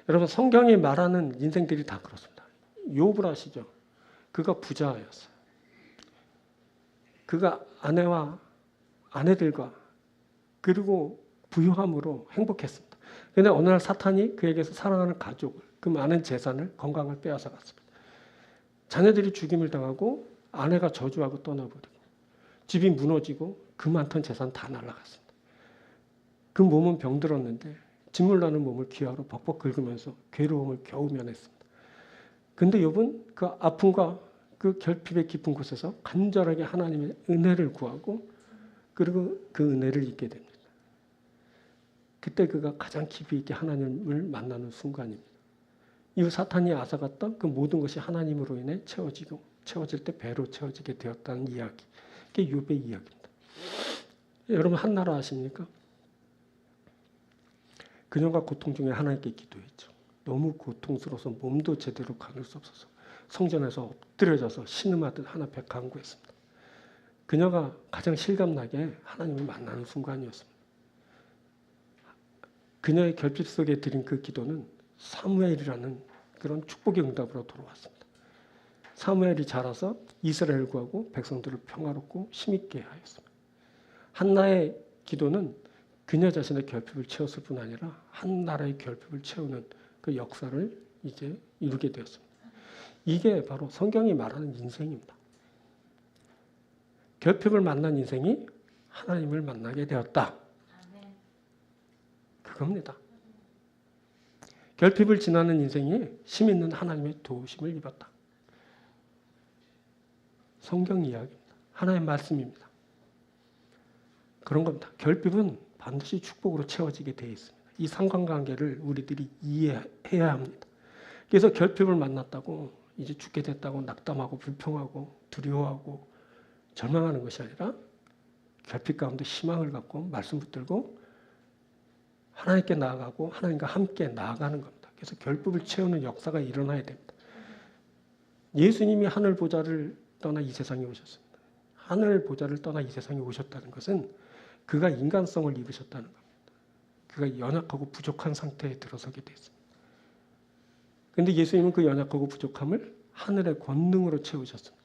여러분, 성경이 말하는 인생들이 다 그렇습니다. 욥을 아시죠? 그가 부자였어요. 그가 아내와 아내들과 그리고 부유함으로 행복했습니다. 그런데 어느 날 사탄이 그에게서 사랑하는 가족을, 그 많은 재산을, 건강을 빼앗아 갔습니다. 자녀들이 죽임을 당하고 아내가 저주하고 떠나버리고 집이 무너지고 그 많던 재산 다 날아갔습니다. 그 몸은 병들었는데 짓물나는 몸을 기아로 벅벅 긁으면서 괴로움을 겨우 면했습니다. 그런데 욥은 그 아픔과 그 결핍의 깊은 곳에서 간절하게 하나님의 은혜를 구하고 그리고 그 은혜를 잊게 됩니다. 그때 그가 가장 깊이 있게 하나님을 만나는 순간입니다. 이후 사탄이 앗아갔던 그 모든 것이 하나님으로 인해 채워질 때 배로 채워지게 되었다는 이야기. 그게 욥의 이야기입니다. 여러분, 한나라 아십니까? 그녀가 고통 중에 하나님께 기도했죠. 너무 고통스러워서 몸도 제대로 가눌 수 없어서 성전에서 엎드려져서 신음하듯 하나님 앞에 간구했습니다. 그녀가 가장 실감나게 하나님을 만나는 순간이었습니다. 그녀의 결핍 속에 드린 그 기도는 사무엘이라는 그런 축복의 응답으로 돌아왔습니다. 사무엘이 자라서 이스라엘 구하고 백성들을 평화롭고 힘있게 하였습니다. 한나의 기도는 그녀 자신의 결핍을 채웠을 뿐 아니라 한 나라의 결핍을 채우는 그 역사를 이제 이루게 되었습니다. 이게 바로 성경이 말하는 인생입니다. 결핍을 만난 인생이 하나님을 만나게 되었다. 그겁니다. 결핍을 지나는 인생이 힘 있는 하나님의 도우심을 입었다. 성경 이야기입니다. 하나의 말씀입니다. 그런 겁니다. 결핍은 반드시 축복으로 채워지게 되어 있습니다. 이 상관관계를 우리들이 이해해야 합니다. 그래서 결핍을 만났다고 이제 죽게 됐다고 낙담하고 불평하고 두려워하고 절망하는 것이 아니라 결핍 가운데 희망을 갖고 말씀 붙들고 하나님께 나아가고 하나님과 함께 나아가는 겁니다. 그래서 결핍을 채우는 역사가 일어나야 됩니다. 예수님이 하늘 보좌를 떠나 이 세상에 오셨습니다. 하늘 보좌를 떠나 이 세상에 오셨다는 것은 그가 인간성을 입으셨다는 겁니다. 그가 연약하고 부족한 상태에 들어서게 됐습니다. 그런데 예수님은 그 연약하고 부족함을 하늘의 권능으로 채우셨습니다.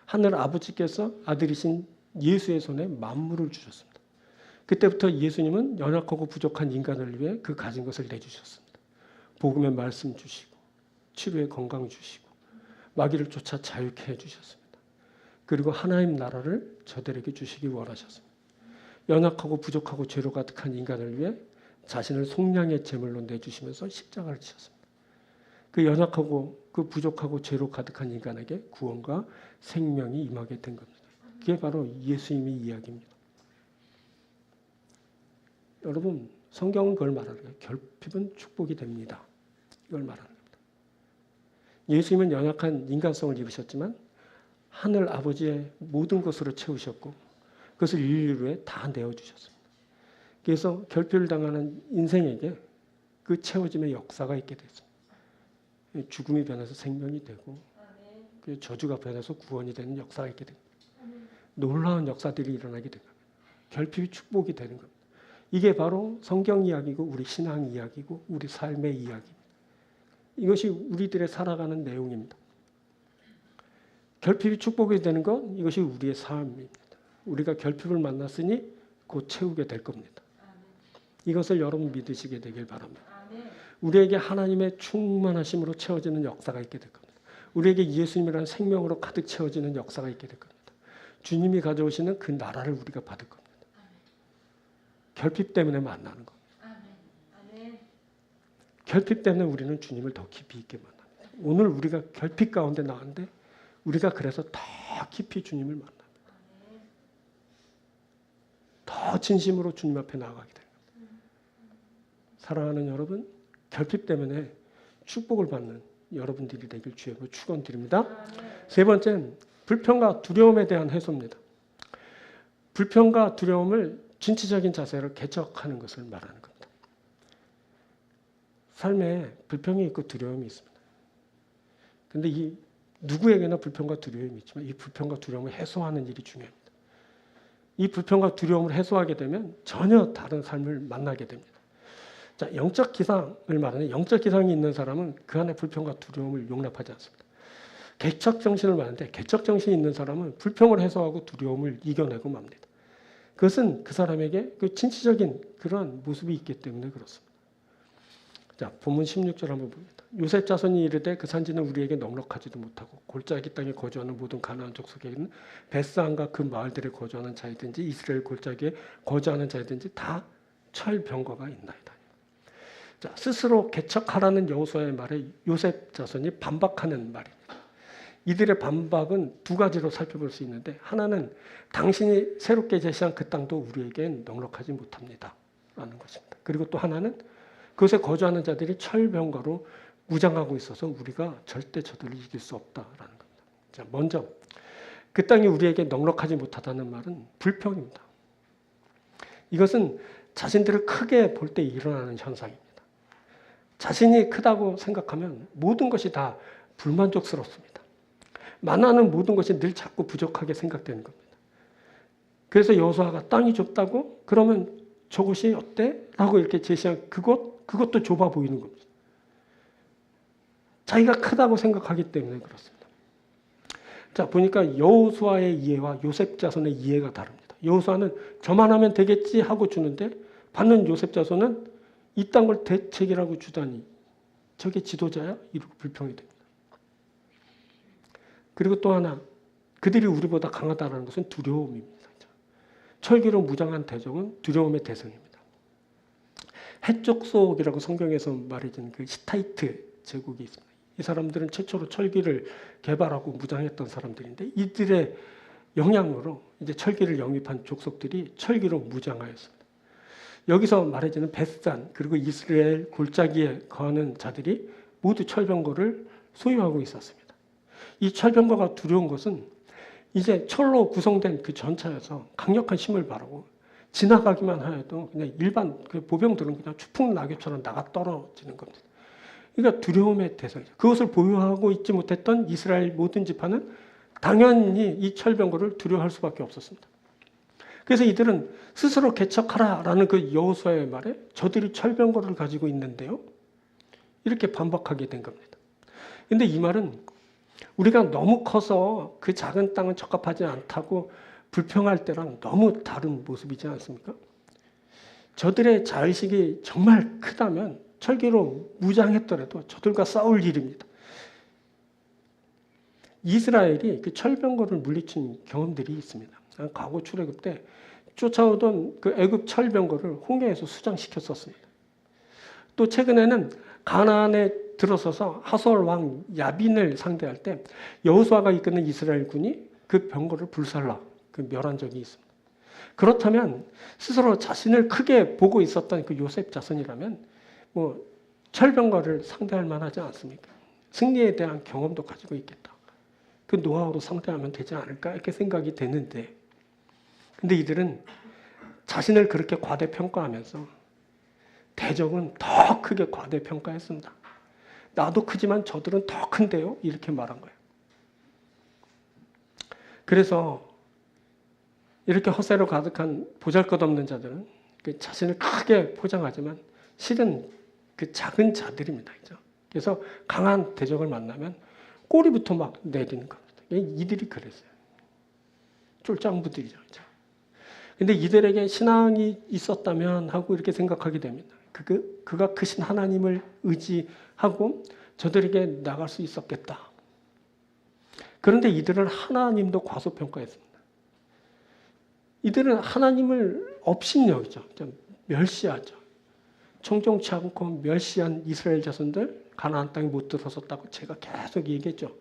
하늘 아버지께서 아들이신 예수의 손에 만물을 주셨습니다. 그때부터 예수님은 연약하고 부족한 인간을 위해 그 가진 것을 내주셨습니다. 복음의 말씀 주시고 치료의 건강 주시고 마귀를 쫓아 자유케 해주셨습니다. 그리고 하나님 나라를 저들에게 주시기 원하셨습니다. 연약하고 부족하고 죄로 가득한 인간을 위해 자신을 속량의 제물로 내주시면서 십자가를 지셨습니다. 그 연약하고 그 부족하고 죄로 가득한 인간에게 구원과 생명이 임하게 된 겁니다. 그게 바로 예수님의 이야기입니다. 여러분, 성경은 그걸 말하는 거예요. 결핍은 축복이 됩니다. 이걸 말하는 겁니다. 예수님은 연약한 인간성을 입으셨지만 하늘 아버지의 모든 것으로 채우셨고 그것을 인류에 다 내어주셨습니다. 그래서 결핍을 당하는 인생에게 그 채워짐의 역사가 있게 됐습니다. 죽음이 변해서 생명이 되고 저주가 변해서 구원이 되는 역사가 있게 됩니다. 놀라운 역사들이 일어나게 됩니다. 결핍이 축복이 되는 겁니다. 이게 바로 성경 이야기고 우리 신앙 이야기고 우리 삶의 이야기입니다. 이것이 우리들의 살아가는 내용입니다. 결핍이 축복이 되는 것, 이것이 우리의 삶입니다. 우리가 결핍을 만났으니 곧 채우게 될 겁니다. 이것을 여러분 믿으시게 되길 바랍니다. 우리에게 하나님의 충만하심으로 채워지는 역사가 있게 될 겁니다. 우리에게 예수님이라는 생명으로 가득 채워지는 역사가 있게 될 겁니다. 주님이 가져오시는 그 나라를 우리가 받을 겁니다. 결핍 때문에 만나는 겁니다. 결핍 때문에 우리는 주님을 더 깊이 있게 만납니다. 오늘 우리가 결핍 가운데 나왔는데 우리가 그래서 더 깊이 주님을 만납니다. 더 진심으로 주님 앞에 나아가게 됩니다. 사랑하는 여러분, 결핍 때문에 축복을 받는 여러분들이 되길 주님으로 축원드립니다. 세 번째는 불평과 두려움에 대한 해소입니다. 불평과 두려움을 진취적인 자세로 개척하는 것을 말하는 겁니다. 삶에 불평이 있고 두려움이 있습니다. 그런데 이 누구에게나 불평과 두려움이 있지만 이 불평과 두려움을 해소하는 일이 중요합니다. 이 불평과 두려움을 해소하게 되면 전혀 다른 삶을 만나게 됩니다. 자, 영적 기상을 말하는 영적 기상이 있는 사람은 그 안에 불평과 두려움을 용납하지 않습니다. 개척 정신을 말하는데 개척 정신이 있는 사람은 불평을 해소하고 두려움을 이겨내고 맙니다. 그것은 그 사람에게 그 진취적인 그러한 모습이 있기 때문에 그렇습니다. 자, 본문 16절 한번 봅니다. 요셉 자손이 이르되 그 산지는 우리에게 넉넉하지도 못하고 골짜기 땅에 거주하는 모든 가나안 족속에게는 벳산과 그 마을들에 거주하는 자이든지 이스라엘 골짜기에 거주하는 자이든지 다 철병거가 있나이다. 자, 스스로 개척하라는 여호수아의 말에 요셉 자손이 반박하는 말입니다. 이들의 반박은 두 가지로 살펴볼 수 있는데 하나는 당신이 새롭게 제시한 그 땅도 우리에겐 넉넉하지 못합니다 라는 것입니다. 그리고 또 하나는 그것에 거주하는 자들이 철병거로 무장하고 있어서 우리가 절대 저들을 이길 수 없다라는 겁니다. 자, 먼저 그 땅이 우리에게 넉넉하지 못하다는 말은 불평입니다. 이것은 자신들을 크게 볼 때 일어나는 현상입니다. 자신이 크다고 생각하면 모든 것이 다 불만족스럽습니다. 만나는 모든 것이 늘 자꾸 부족하게 생각되는 겁니다. 그래서 여호수아가 땅이 좁다고? 그러면 저곳이 어때? 라고 이렇게 제시한 그것도 좁아 보이는 겁니다. 자기가 크다고 생각하기 때문에 그렇습니다. 자, 보니까 여호수아의 이해와 요셉 자손의 이해가 다릅니다. 여호수아는 저만 하면 되겠지 하고 주는데 받는 요셉 자손은 이딴 걸 대책이라고 주다니 저게 지도자야? 이러고 불평이 됩니다. 그리고 또 하나 그들이 우리보다 강하다는 것은 두려움입니다. 철기로 무장한 대적은 두려움의 대상입니다. 해족속이라고 성경에서 말해진 그 히타이트 제국이 있습니다. 이 사람들은 최초로 철기를 개발하고 무장했던 사람들인데 이들의 영향으로 이제 철기를 영입한 족속들이 철기로 무장하였습니다. 여기서 말해지는 벳산 그리고 이스라엘 골짜기에 거하는 자들이 모두 철병거를 소유하고 있었습니다. 이 철병거가 두려운 것은 이제 철로 구성된 그 전차에서 강력한 힘을 발하고 지나가기만 해도 그냥 일반 그 보병들은 그냥 추풍 낙엽처럼 나가 떨어지는 겁니다. 그러니까 두려움의 대상이죠. 그것을 보유하고 있지 못했던 이스라엘 모든 지파는 당연히 이 철병거를 두려워할 수밖에 없었습니다. 그래서 이들은 스스로 개척하라라는 그 여호수아의 말에 저들이 철병거를 가지고 있는데요. 이렇게 반박하게 된 겁니다. 그런데 이 말은 우리가 너무 커서 그 작은 땅은 적합하지 않다고 불평할 때랑 너무 다른 모습이지 않습니까? 저들의 자의식이 정말 크다면 철기로 무장했더라도 저들과 싸울 일입니다. 이스라엘이 그 철병거를 물리친 경험들이 있습니다. 과거 출애굽 때 쫓아오던 그 애굽 철병거를 홍해에서 수장시켰었습니다. 또 최근에는 가나안에 들어서서 하솔 왕 야빈을 상대할 때 여호수아가 이끄는 이스라엘 군이 그 병거를 불살라 멸한 적이 있습니다. 그렇다면 스스로 자신을 크게 보고 있었던 그 요셉 자손이라면 뭐 철병거를 상대할 만하지 않습니까? 승리에 대한 경험도 가지고 있겠다. 그 노하우로 상대하면 되지 않을까 이렇게 생각이 되는데 근데 이들은 자신을 그렇게 과대평가하면서 대적은 더 크게 과대평가했습니다. 나도 크지만 저들은 더 큰데요? 이렇게 말한 거예요. 그래서 이렇게 허세로 가득한 보잘것없는 자들은 자신을 크게 포장하지만 실은 그 작은 자들입니다. 그죠? 그래서 강한 대적을 만나면 꼬리부터 막 내리는 겁니다. 이들이 그랬어요. 쫄짱부들이죠. 그죠? 근데 이들에게 신앙이 있었다면 하고 이렇게 생각하게 됩니다. 그가 크신 하나님을 의지하고 저들에게 나갈 수 있었겠다. 그런데 이들은 하나님도 과소평가했습니다. 이들은 하나님을 업신여기죠. 멸시하죠. 청종치 않고 멸시한 이스라엘 자손들 가나안 땅에 못 들어섰다고 제가 계속 얘기했죠.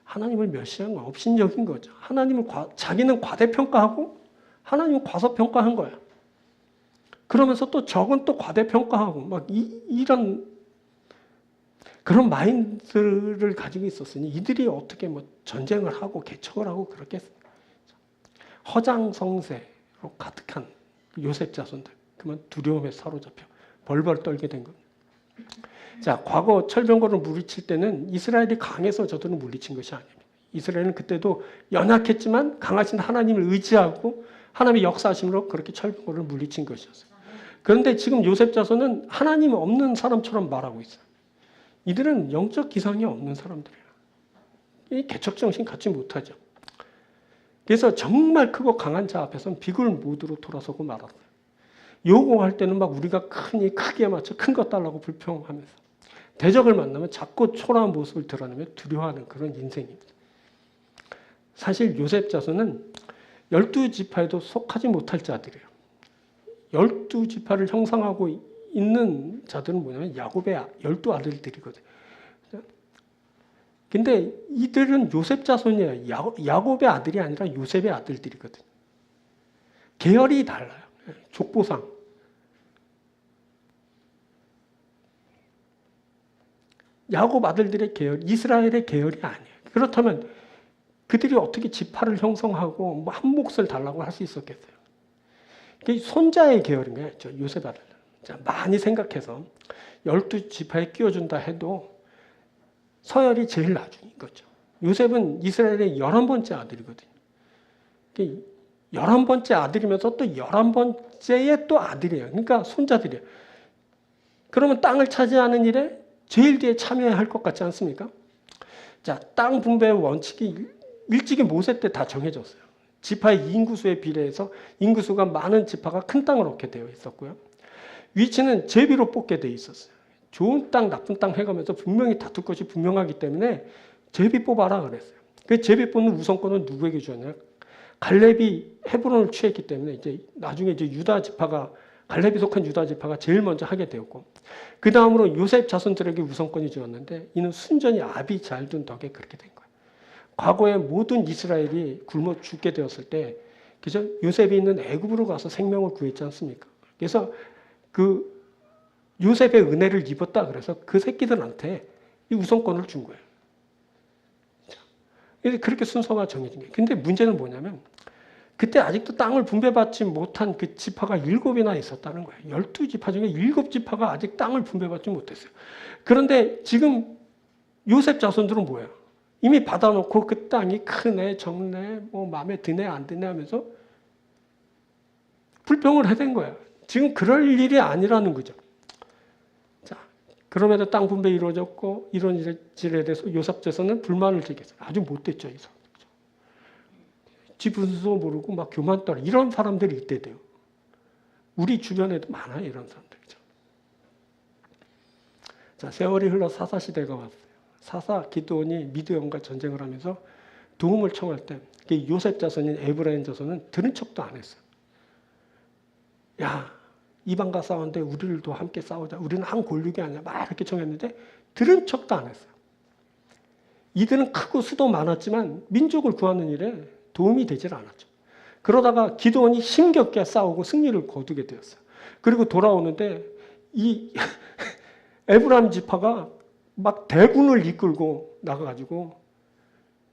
하나님을 멸시한 거 업신여긴 거죠. 하나님을 자기는 과대평가하고 하나님은 과소평가한 거야. 그러면서 또 적은 또 과대평가하고 막 이런 그런 마인드를 가지고 있었으니 이들이 어떻게 뭐 전쟁을 하고 개척을 하고 그렇겠습니까? 허장성세로 가득한 요셉 자손들 그만 두려움에 사로잡혀 벌벌 떨게 된 겁니다. 자, 과거 철병거를 물리칠 때는 이스라엘이 강해서 저들은 물리친 것이 아닙니다. 이스라엘은 그때도 연약했지만 강하신 하나님을 의지하고 하나님의 역사하심으로 그렇게 철병거를 물리친 것이었어요. 그런데 지금 요셉 자손은 하나님 없는 사람처럼 말하고 있어요. 이들은 영적 기상이 없는 사람들이에요. 이 개척정신 갖지 못하죠. 그래서 정말 크고 강한 자 앞에서는 비굴 모드로 돌아서고 말았어요. 요구할 때는 막 우리가 크게 맞춰 큰 것 달라고 불평하면서 대적을 만나면 자꾸 초라한 모습을 드러내며 두려워하는 그런 인생입니다. 사실 요셉 자손은 12지파에도 속하지 못할 자들이에요. 12지파를 형성하고 있는 자들은 뭐냐면 야곱의 12아들들이거든요. 근데 이들은 요셉 자손이에요. 야곱의 아들이 아니라 요셉의 아들들이거든요. 계열이 달라요. 족보상. 야곱 아들들의 계열, 이스라엘의 계열이 아니에요. 그렇다면 그들이 어떻게 지파를 형성하고 뭐 한 몫을 달라고 할 수 있었겠어요? 손자의 계열인 거예요. 요셉 아들. 자, 많이 생각해서 12지파에 끼워준다 해도 서열이 제일 나중인 거죠. 요셉은 이스라엘의 11번째 아들이거든요. 11번째 아들이면서 또 11번째의 또 아들이에요. 그러니까 손자들이에요. 그러면 땅을 차지하는 일에 제일 뒤에 참여해야 할 것 같지 않습니까? 자, 땅 분배의 원칙이 일찍이 모세 때 다 정해졌어요. 지파의 인구수에 비례해서 인구수가 많은 지파가 큰 땅을 얻게 되어 있었고요. 위치는 제비로 뽑게 되어 있었어요. 좋은 땅, 나쁜 땅 해가면서 분명히 다툴 것이 분명하기 때문에 제비 뽑아라 그랬어요. 그 제비 뽑는 우선권은 누구에게 주었냐? 갈렙이 헤브론을 취했기 때문에 이제 나중에 이제 유다 지파가 갈렙이 속한 유다 지파가 제일 먼저 하게 되었고, 그 다음으로 요셉 자손들에게 우선권이 주었는데 이는 순전히 압이 잘 둔 덕에 그렇게 된 거예요. 과거에 모든 이스라엘이 굶어 죽게 되었을 때, 그죠? 요셉이 있는 애굽으로 가서 생명을 구했지 않습니까? 그래서 그 요셉의 은혜를 입었다 그래서 그 새끼들한테 이 우선권을 준 거예요. 그렇게 순서가 정해진 거예요. 근데 문제는 뭐냐면 그때 아직도 땅을 분배받지 못한 그 지파가 7이나 있었다는 거예요. 12지파 중에 7지파가 아직 땅을 분배받지 못했어요. 그런데 지금 요셉 자손들은 뭐예요? 이미 받아놓고 그 땅이 크네, 적네, 뭐 마음에 드네, 안 드네 하면서 불평을 해댄 거예요. 지금 그럴 일이 아니라는 거죠. 자, 그럼에도 땅 분배 이루어졌고 이런 일에 대해서 요셉 자손은 불만을 제기했어요. 아주 못됐죠, 이 사람. 지 분수도 모르고 막 교만 떨어 이런 사람들이 있대 돼요. 우리 주변에도 많아요, 이런 사람들이죠. 자, 세월이 흘러 사사 시대가 왔어요. 사사 기드온이 미드ion과 전쟁을 하면서 도움을 청할 때 요셉 자손인 에브라임 자손은 들은 척도 안 했어요. 야, 이방과 싸우는데 우리들도 함께 싸우자. 우리는 한 골육이 아니야. 막 이렇게 청했는데 들은 척도 안 했어요. 이들은 크고 수도 많았지만 민족을 구하는 일에 도움이 되질 않았죠. 그러다가 기드온이 힘겹게 싸우고 승리를 거두게 되었어요. 그리고 돌아오는데 이 에브라임 지파가 막 대군을 이끌고 나가가지고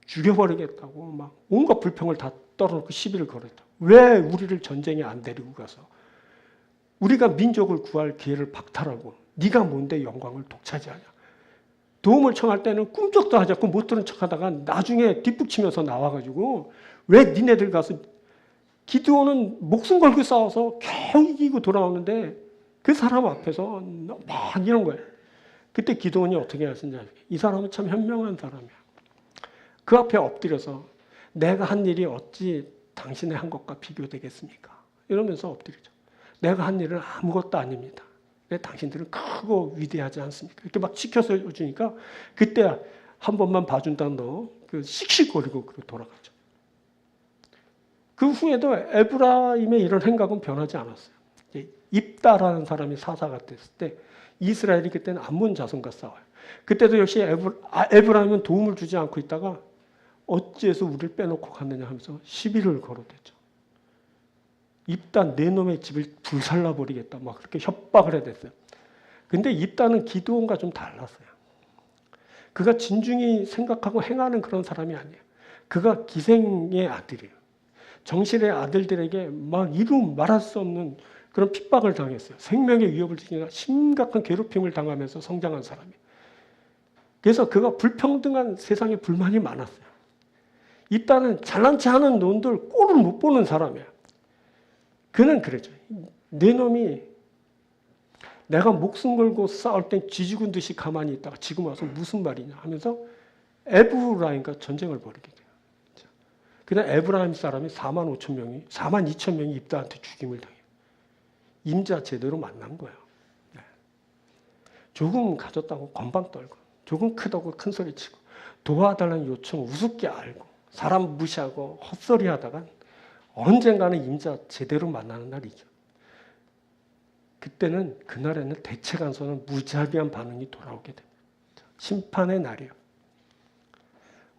죽여버리겠다고 막 온갖 불평을 다 떨어놓고 시비를 걸었다. 왜 우리를 전쟁에 안 데리고 가서 우리가 민족을 구할 기회를 박탈하고 네가 뭔데 영광을 독차지하냐. 도움을 청할 때는 꿈쩍도 하지 않고 못 들은 척하다가 나중에 뒷북치면서 나와가지고 왜 니네들 가서 기드온은 목숨 걸고 싸워서 겨우 이기고 돌아오는데 그 사람 앞에서 막 이런 거예요. 그때 기드온이 어떻게 하셨냐. 이 사람은 참 현명한 사람이야. 그 앞에 엎드려서 내가 한 일이 어찌 당신의 한 것과 비교되겠습니까? 이러면서 엎드리죠. 내가 한 일은 아무것도 아닙니다. 왜 당신들은 크고 위대하지 않습니까? 이렇게 막 지켜서 주니까 그때 한 번만 봐준다 너 그 씩씩거리고 돌아가죠. 그 후에도 에브라임의 이런 행각은 변하지 않았어요. 입다라는 사람이 사사가 됐을 때 이스라엘이 그때는 암몬 자손과 싸워요. 그때도 역시 에브라임은 도움을 주지 않고 있다가 어찌해서 우리를 빼놓고 갔느냐 하면서 시비를 걸어댔죠. 입단 내 놈의 집을 불살라버리겠다 막 그렇게 협박을 해댔어요. 근데 입단은 기드온과 좀 달랐어요. 그가 진중히 생각하고 행하는 그런 사람이 아니에요. 그가 기생의 아들이에요. 정실의 아들들에게 막 이루 말할 수 없는 그런 핍박을 당했어요. 생명의 위협을 지니까 심각한 괴롭힘을 당하면서 성장한 사람이에요. 그래서 그가 불평등한 세상에 불만이 많았어요. 일단은 잘난 체 하는 놈들 꼴을 못 보는 사람이야. 그는 그러죠. 내 놈이 내가 목숨 걸고 싸울 땐 쥐죽은 듯이 가만히 있다가 지금 와서 무슨 말이냐 하면서 에브라임과 전쟁을 벌이게 돼요. 그냥 에브라임 사람이 4만 5천 명이, 4만 2천 명이 입다한테 죽임을 당해요. 임자 제대로 만난 거예요. 네. 조금 가졌다고 건방 떨고, 조금 크다고 큰 소리 치고, 도와달라는 요청 우습게 알고, 사람 무시하고 헛소리 하다가 언젠가는 임자 제대로 만나는 날이죠. 그때는 그날에는 대책안서는 무자비한 반응이 돌아오게 됩니다. 심판의 날이에요.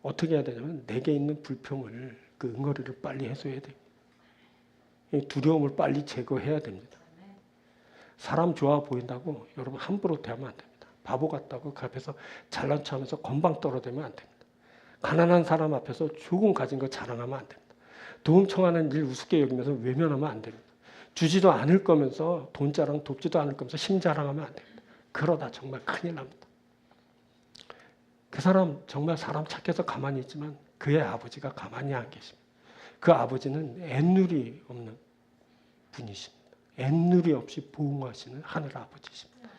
어떻게 해야 되냐면 내게 있는 불평을 그 응어리를 빨리 해소해야 됩니다. 두려움을 빨리 제거해야 됩니다. 사람 좋아 보인다고 여러분 함부로 대하면 안 됩니다. 바보 같다고 그 앞에서 잘난 척하면서 건방 떨어대면 안 됩니다. 가난한 사람 앞에서 조금 가진 거 자랑하면 안 됩니다. 도움 청하는 일 우습게 여기면서 외면하면 안 됩니다. 주지도 않을 거면서 돈 자랑 돕지도 않을 거면서 심 자랑하면 안 됩니다. 그러다 정말 큰일 납니다. 그 사람 정말 사람 착해서 가만히 있지만 그의 아버지가 가만히 안 계십니다. 그 아버지는 앤누리 없는 분이십니다. 앤누리 없이 보응하시는 하늘 아버지십니다.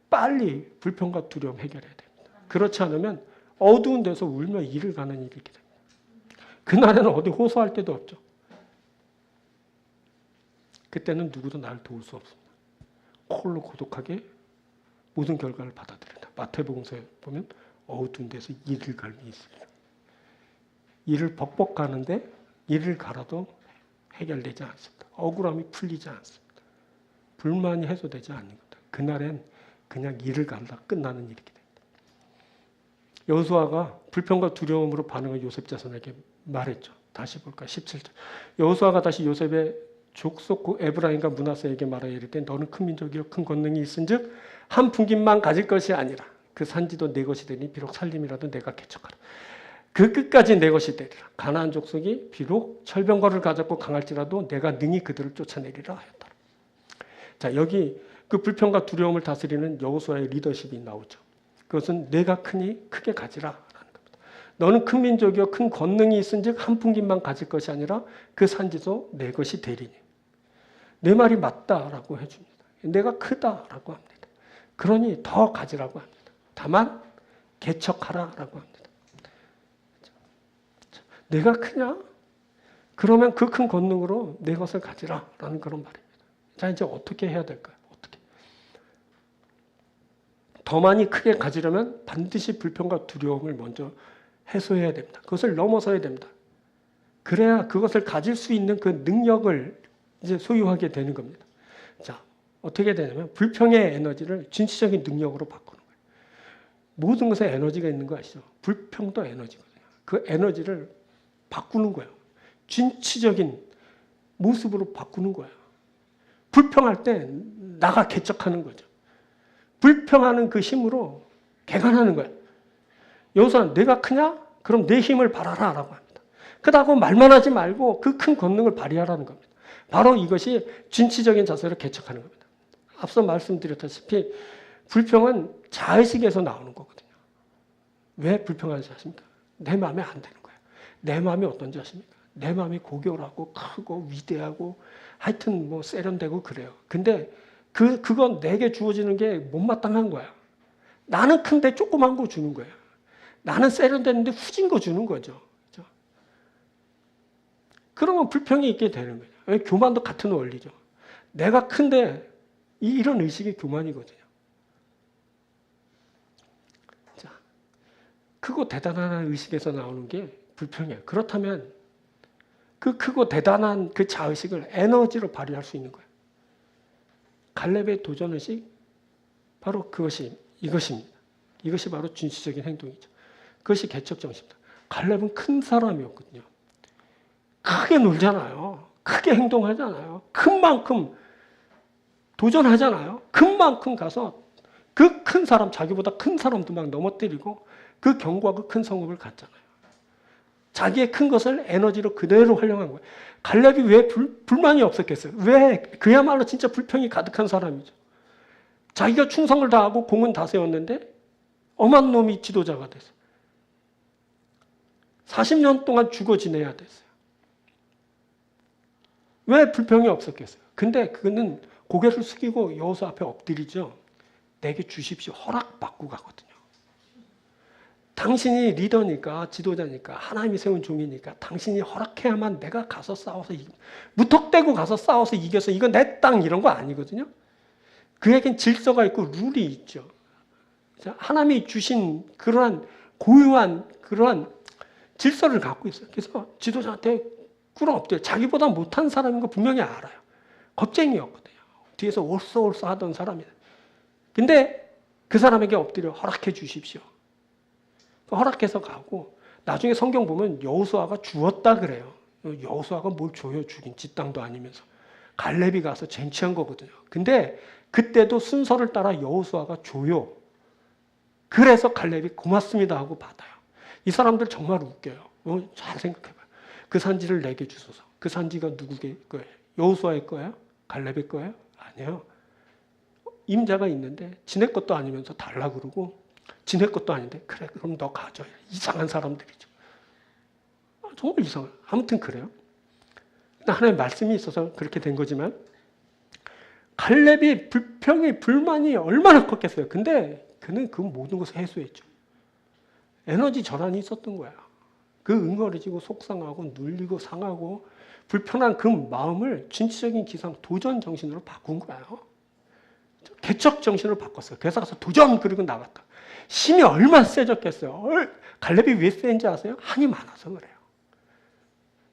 빨리 불평과 두려움 해결해야 됩니다. 그렇지 않으면 어두운 데서 울며 이를 가는 일이 있게 됩니다. 그날에는 어디 호소할 데도 없죠. 그때는 누구도 나를 도울 수 없습니다. 홀로 고독하게 모든 결과를 받아들인다. 마태복음서에 보면 어두운 데서 이를 갈미 있으리라. 이를 벅벅 가는데 이를 갈아도 해결되지 않습니다. 억울함이 풀리지 않습니다. 불만이 해소되지 않는 겁니다. 그날엔 그냥 이를 갈다 끝나는 일이게 됩니다. 여호수아가 불평과 두려움으로 반응한 요셉 자손에게 말했죠. 다시 볼까? 17절. 여호수아가 다시 요셉의 족속 에브라임과 므낫세에게 말하여 이르되 너는 큰 민족이요 큰 권능이 있은즉 한 분깃만 가질 것이 아니라 그 산지도 내 것이 되니 비록 살림이라도 내가 개척하라. 그 끝까지 내 것이 되리라. 가나안 족속이 비록 철병거를 가졌고 강할지라도 내가 능히 그들을 쫓아내리라 하였다. 자, 여기 그 불평과 두려움을 다스리는 여호수아의 리더십이 나오죠. 그것은 내가 크니 크게 가지라 라는 겁니다. 너는 큰 민족이요 큰 권능이 있은즉 한 분깃만 가질 것이 아니라 그 산지도 내 것이 되리니. 내 말이 맞다라고 해줍니다. 내가 크다라고 합니다. 그러니 더 가지라고 합니다. 다만 개척하라라고 합니다. 내가 크냐? 그러면 그 큰 권능으로 내 것을 가지라라는 그런 말입니다. 자, 이제 어떻게 해야 될까요? 어떻게? 더 많이 크게 가지려면 반드시 불평과 두려움을 먼저 해소해야 됩니다. 그것을 넘어서야 됩니다. 그래야 그것을 가질 수 있는 그 능력을 이제 소유하게 되는 겁니다. 자, 어떻게 되냐면 불평의 에너지를 진취적인 능력으로 바꾸는 거예요. 모든 것에 에너지가 있는 거 아시죠? 불평도 에너지거든요. 그 에너지를 바꾸는 거예요. 진취적인 모습으로 바꾸는 거예요. 불평할 때 나가 개척하는 거죠. 불평하는 그 힘으로 개간하는 거예요. 여호수아 내가 크냐? 그럼 내 힘을 발하라 라고 합니다. 그렇다고 말만 하지 말고 그 큰 권능을 발휘하라는 겁니다. 바로 이것이 진취적인 자세로 개척하는 겁니다. 앞서 말씀드렸다시피 불평은 자의식에서 나오는 거거든요. 왜 불평하는지 아십니까? 내 마음에 안 드는 거예요. 내 마음이 어떤지 아십니까? 내 마음이 고결하고 크고 위대하고 하여튼 뭐 세련되고 그래요. 근데 그건 내게 주어지는 게 못마땅한 거야. 나는 큰데 조그만 거 주는 거야. 나는 세련됐는데 후진 거 주는 거죠. 그렇죠? 그러면 불평이 있게 되는 거예요. 교만도 같은 원리죠. 내가 큰데 이런 의식이 교만이거든요. 자, 크고 대단한 의식에서 나오는 게 불평이에요. 그렇다면 그 크고 대단한 그 자의식을 에너지로 발휘할 수 있는 거예요. 갈렙의 도전의식 바로 그것이 이것입니다. 이것이 바로 진취적인 행동이죠. 그것이 개척정신입니다. 갈렙은 큰 사람이었거든요. 크게 놀잖아요. 크게 행동하잖아요. 큰 만큼 도전하잖아요. 큰 만큼 가서 그 큰 사람, 자기보다 큰 사람도 막 넘어뜨리고 그 경과가 큰 성읍을 갔잖아요. 자기의 큰 것을 에너지로 그대로 활용한 거예요. 갈렙이 왜 불만이 없었겠어요? 왜? 그야말로 진짜 불평이 가득한 사람이죠. 자기가 충성을 다하고 공은 다 세웠는데 엄한 놈이 지도자가 됐어요. 40년 동안 죽어 지내야 됐어요. 왜 불평이 없었겠어요? 근데 그는 고개를 숙이고 여호수아 앞에 엎드리죠. 내게 주십시오. 허락받고 가거든요. 당신이 리더니까, 지도자니까, 하나님이 세운 종이니까 당신이 허락해야만 내가 가서 싸워서 무턱대고 가서 싸워서 이겨서 이거 내 땅 이런 거 아니거든요. 그에겐 질서가 있고 룰이 있죠. 하나님이 주신 그러한 고유한 그러한 질서를 갖고 있어요. 그래서 지도자한테 꿇어 엎드려. 자기보다 못한 사람인 거 분명히 알아요. 겁쟁이였거든요. 뒤에서 올쏘올쏘 하던 사람이에요. 근데 그 사람에게 엎드려 허락해 주십시오. 허락해서 가고 나중에 성경 보면 여호수아가 주었다 그래요. 여호수아가 뭘 줘요? 주긴 지 땅도 아니면서. 갈렙이 가서 쟁취한 거거든요. 근데 그때도 순서를 따라 여호수아가 줘요. 그래서 갈렙이 고맙습니다 하고 받아요. 이 사람들 정말 웃겨요. 잘 생각해봐요. 그 산지를 내게 주소서. 그 산지가 누구의 거예요? 여호수아의 거예요? 갈렙의 거예요? 아니에요. 임자가 있는데 지네 것도 아니면서 달라 그러고 지네 것도 아닌데 그래 그럼 너 가져. 이상한 사람들이죠. 정말 이상해요. 아무튼 그래요. 하나님의 말씀이 있어서 그렇게 된 거지만 갈렙이 불만이 얼마나 컸겠어요. 근데 그는 그 모든 것을 해소했죠. 에너지 전환이 있었던 거야. 그 응어리지고 속상하고 눌리고 상하고 불편한 그 마음을 진취적인 기상 도전 정신으로 바꾼 거예요. 개척 정신으로 바꿨어요. 그래서 가서 도전 그리고 나갔다. 힘이 얼마나 세졌겠어요. 갈렙이 왜 센지 아세요? 한이 많아서 그래요.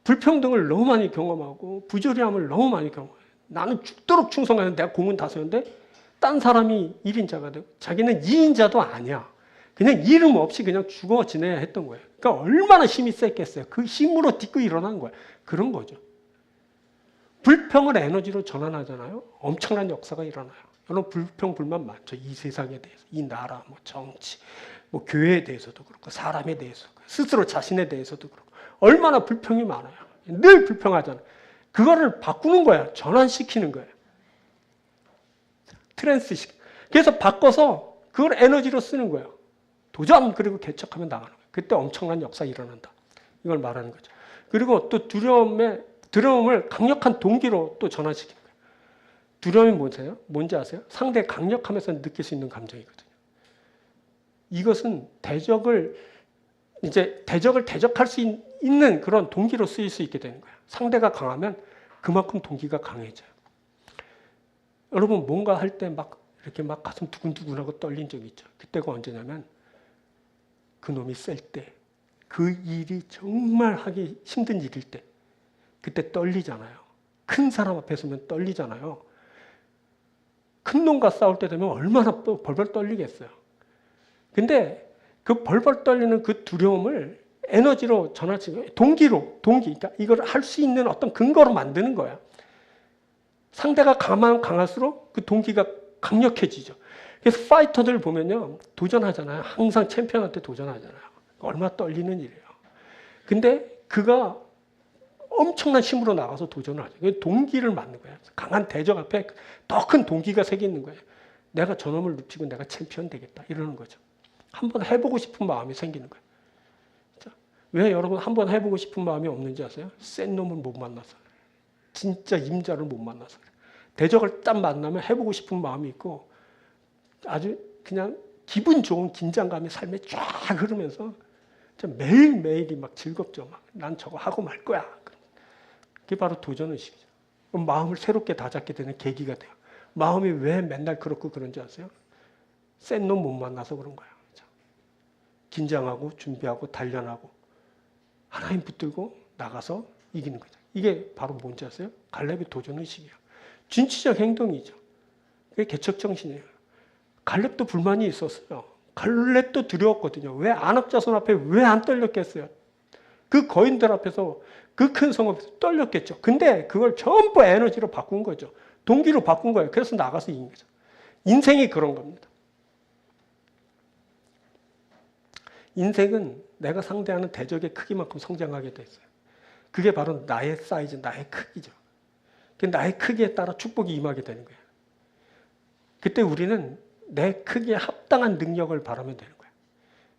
불평등을 너무 많이 경험하고 부조리함을 너무 많이 경험해요. 나는 죽도록 충성하는 내가 공은 다 세웠는데 딴 사람이 1인자가 되고 자기는 2인자도 아니야. 그냥 이름 없이 그냥 죽어 지내야 했던 거예요. 그러니까 얼마나 힘이 셌겠어요. 그 힘으로 딛고 일어난 거예요. 그런 거죠. 불평을 에너지로 전환하잖아요. 엄청난 역사가 일어나요. 여러분 불평, 불만 많죠. 이 세상에 대해서, 이 나라, 뭐 정치, 뭐 교회에 대해서도 그렇고 사람에 대해서, 스스로 자신에 대해서도 그렇고 얼마나 불평이 많아요. 늘 불평하잖아요. 그거를 바꾸는 거야. 전환시키는 거예요. 트랜스식. 그래서 바꿔서 그걸 에너지로 쓰는 거예요. 도전 그리고 개척하면 나가는 거예요. 그때 엄청난 역사가 일어난다. 이걸 말하는 거죠. 그리고 또 두려움을 강력한 동기로 또 전환시키는 거예요. 두려움이 뭐세요? 뭔지 아세요? 상대 강력하면서 느낄 수 있는 감정이거든요. 이것은 대적을 대적할 수 있는 그런 동기로 쓰일 수 있게 되는 거예요. 상대가 강하면 그만큼 동기가 강해져요. 여러분 뭔가 할 때 이렇게 가슴 두근두근하고 떨린 적이 있죠. 그때가 언제냐면 그놈이 셀 때, 그 일이 정말 하기 힘든 일일 때 그때 떨리잖아요. 큰 사람 앞에 서면 떨리잖아요. 큰 놈과 싸울 때 되면 얼마나 또 벌벌 떨리겠어요. 근데 그 벌벌 떨리는 그 두려움을 에너지로 전환시키고 동기, 그러니까 이걸 할 수 있는 어떤 근거로 만드는 거야. 상대가 강할수록 그 동기가 강력해지죠. 그래서 파이터들 보면요. 도전하잖아요. 항상 챔피언한테 도전하잖아요. 얼마나 떨리는 일이에요. 근데 그가 엄청난 힘으로 나가서 도전을 하죠. 동기를 만든 거예요. 강한 대적 앞에 더 큰 동기가 새겨 있는 거예요. 내가 저놈을 눕히고 내가 챔피언 되겠다. 이러는 거죠. 한번 해보고 싶은 마음이 생기는 거예요. 왜 여러분 한번 해보고 싶은 마음이 없는지 아세요? 센 놈을 못 만나서. 진짜 임자를 못 만나서. 대적을 딱 만나면 해보고 싶은 마음이 있고 아주 그냥 기분 좋은 긴장감이 삶에 쫙 흐르면서 매일매일이 막 즐겁죠. 난 저거 하고 말 거야. 그게 바로 도전의식이죠. 마음을 새롭게 다잡게 되는 계기가 돼요. 마음이 왜 맨날 그렇고 그런지 아세요? 센 놈 못 만나서 그런 거예요. 긴장하고 준비하고 단련하고 하나님 붙들고 나가서 이기는 거죠. 이게 바로 뭔지 아세요? 갈렙의 도전의식이에요. 진취적 행동이죠. 그게 개척정신이에요. 갈렙도 불만이 있었어요. 갈렙도 두려웠거든요. 왜 아낙 자손 앞에 왜 안 떨렸겠어요? 그 거인들 앞에서 그 큰 성 앞에서 떨렸겠죠. 근데 그걸 전부 에너지로 바꾼 거죠. 동기로 바꾼 거예요. 그래서 나가서 이긴 거죠. 인생이 그런 겁니다. 인생은 내가 상대하는 대적의 크기만큼 성장하게 돼 있어요. 그게 바로 나의 사이즈, 나의 크기죠. 나의 크기에 따라 축복이 임하게 되는 거예요. 그때 우리는 내 크기에 합당한 능력을 바라면 되는 거예요.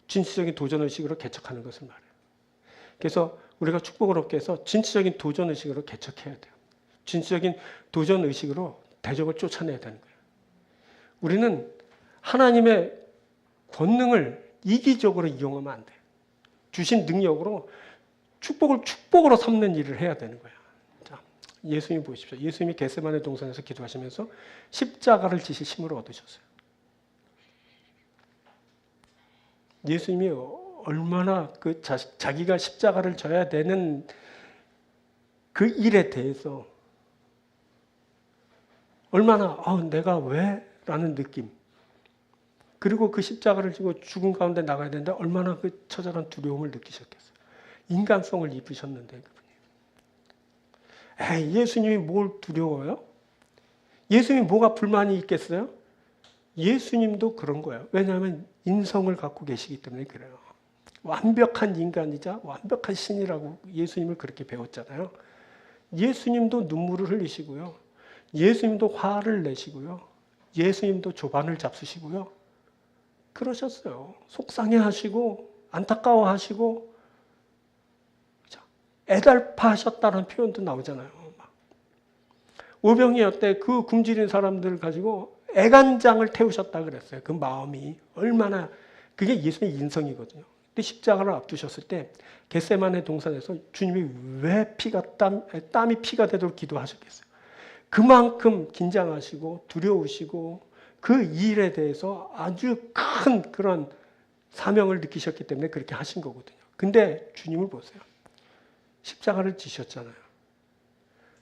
진취적인 도전의식으로 개척하는 것을 말해요. 그래서 우리가 축복을 얻기 위해서 진취적인 도전의식으로 개척해야 돼요. 진취적인 도전의식으로 대적을 쫓아내야 되는 거예요. 우리는 하나님의 권능을 이기적으로 이용하면 안 돼요. 주신 능력으로 축복으로 삼는 일을 해야 되는 거예요. 자, 예수님 보십시오. 예수님이 겟세마네 동산에서 기도하시면서 십자가를 지실 힘을 얻으셨어요. 예수님이 얼마나 자기가 십자가를 져야 되는 그 일에 대해서 얼마나 내가 왜? 라는 느낌, 그리고 그 십자가를 지고 죽음 가운데 나가야 되는데 얼마나 그 처절한 두려움을 느끼셨겠어요. 인간성을 입으셨는데 그분이. 예수님이 뭘 두려워요? 예수님이 뭐가 불만이 있겠어요? 예수님도 그런 거예요. 왜냐하면 인성을 갖고 계시기 때문에 그래요. 완벽한 인간이자 완벽한 신이라고 예수님을 그렇게 배웠잖아요. 예수님도 눈물을 흘리시고요. 예수님도 화를 내시고요. 예수님도 조반을 잡수시고요. 그러셨어요. 속상해하시고 안타까워하시고 애달파하셨다는 표현도 나오잖아요. 오병이어 때 그 굶주린 사람들을 가지고 애간장을 태우셨다 그랬어요. 그 마음이 얼마나, 그게 예수님의 인성이거든요. 근데 십자가를 앞두셨을 때 겟세마네 동산에서 주님이 왜 땀이 피가 되도록 기도하셨겠어요. 그만큼 긴장하시고 두려우시고 그 일에 대해서 아주 큰 그런 사명을 느끼셨기 때문에 그렇게 하신 거거든요. 근데 주님을 보세요. 십자가를 지셨잖아요.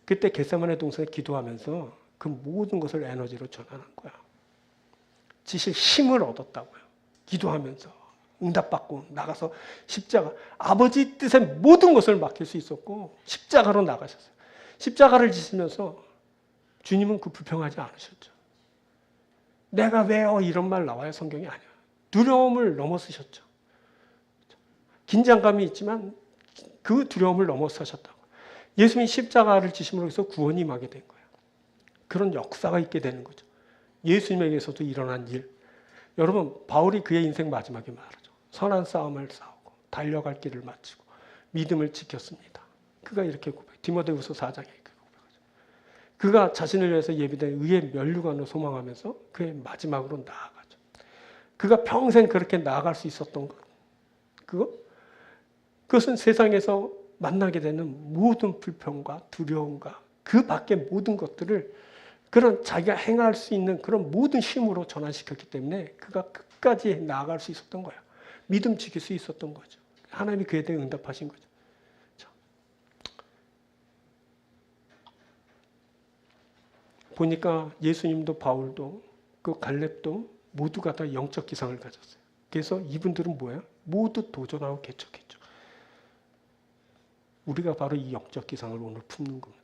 그때 겟세마네 동산에 기도하면서 그 모든 것을 에너지로 전환한 거야. 지실 힘을 얻었다고요. 기도하면서 응답받고 나가서 십자가, 아버지 뜻에 모든 것을 맡길 수 있었고 십자가로 나가셨어요. 십자가를 지시면서 주님은 그 불평하지 않으셨죠. 내가 왜요? 이런 말 나와요. 성경이 아니에요. 두려움을 넘어서셨죠. 긴장감이 있지만 그 두려움을 넘어서셨다고. 예수님이 십자가를 지심으로 해서 구원이 임하게 된 거예요. 그런 역사가 있게 되는 거죠. 예수님에게서도 일어난 일. 여러분, 바울이 그의 인생 마지막에 말하죠. 선한 싸움을 싸우고 달려갈 길을 마치고 믿음을 지켰습니다. 그가 이렇게 고백. 디모데후서 4장에 고백하죠. 그가 자신을 위해서 예비된 의의 면류관을 소망하면서 그의 마지막으로 나아가죠. 그가 평생 그렇게 나아갈 수 있었던 것. 그것은 세상에서 만나게 되는 모든 불평과 두려움과 그 밖의 모든 것들을 그런 자기가 행할 수 있는 그런 모든 힘으로 전환시켰기 때문에 그가 끝까지 나아갈 수 있었던 거야. 믿음 지킬 수 있었던 거죠. 하나님이 그에 대해 응답하신 거죠. 자. 보니까 예수님도 바울도 그 갈렙도 모두가 다 영적 기상을 가졌어요. 그래서 이분들은 뭐예요? 모두 도전하고 개척했죠. 우리가 바로 이 영적 기상을 오늘 품는 겁니다.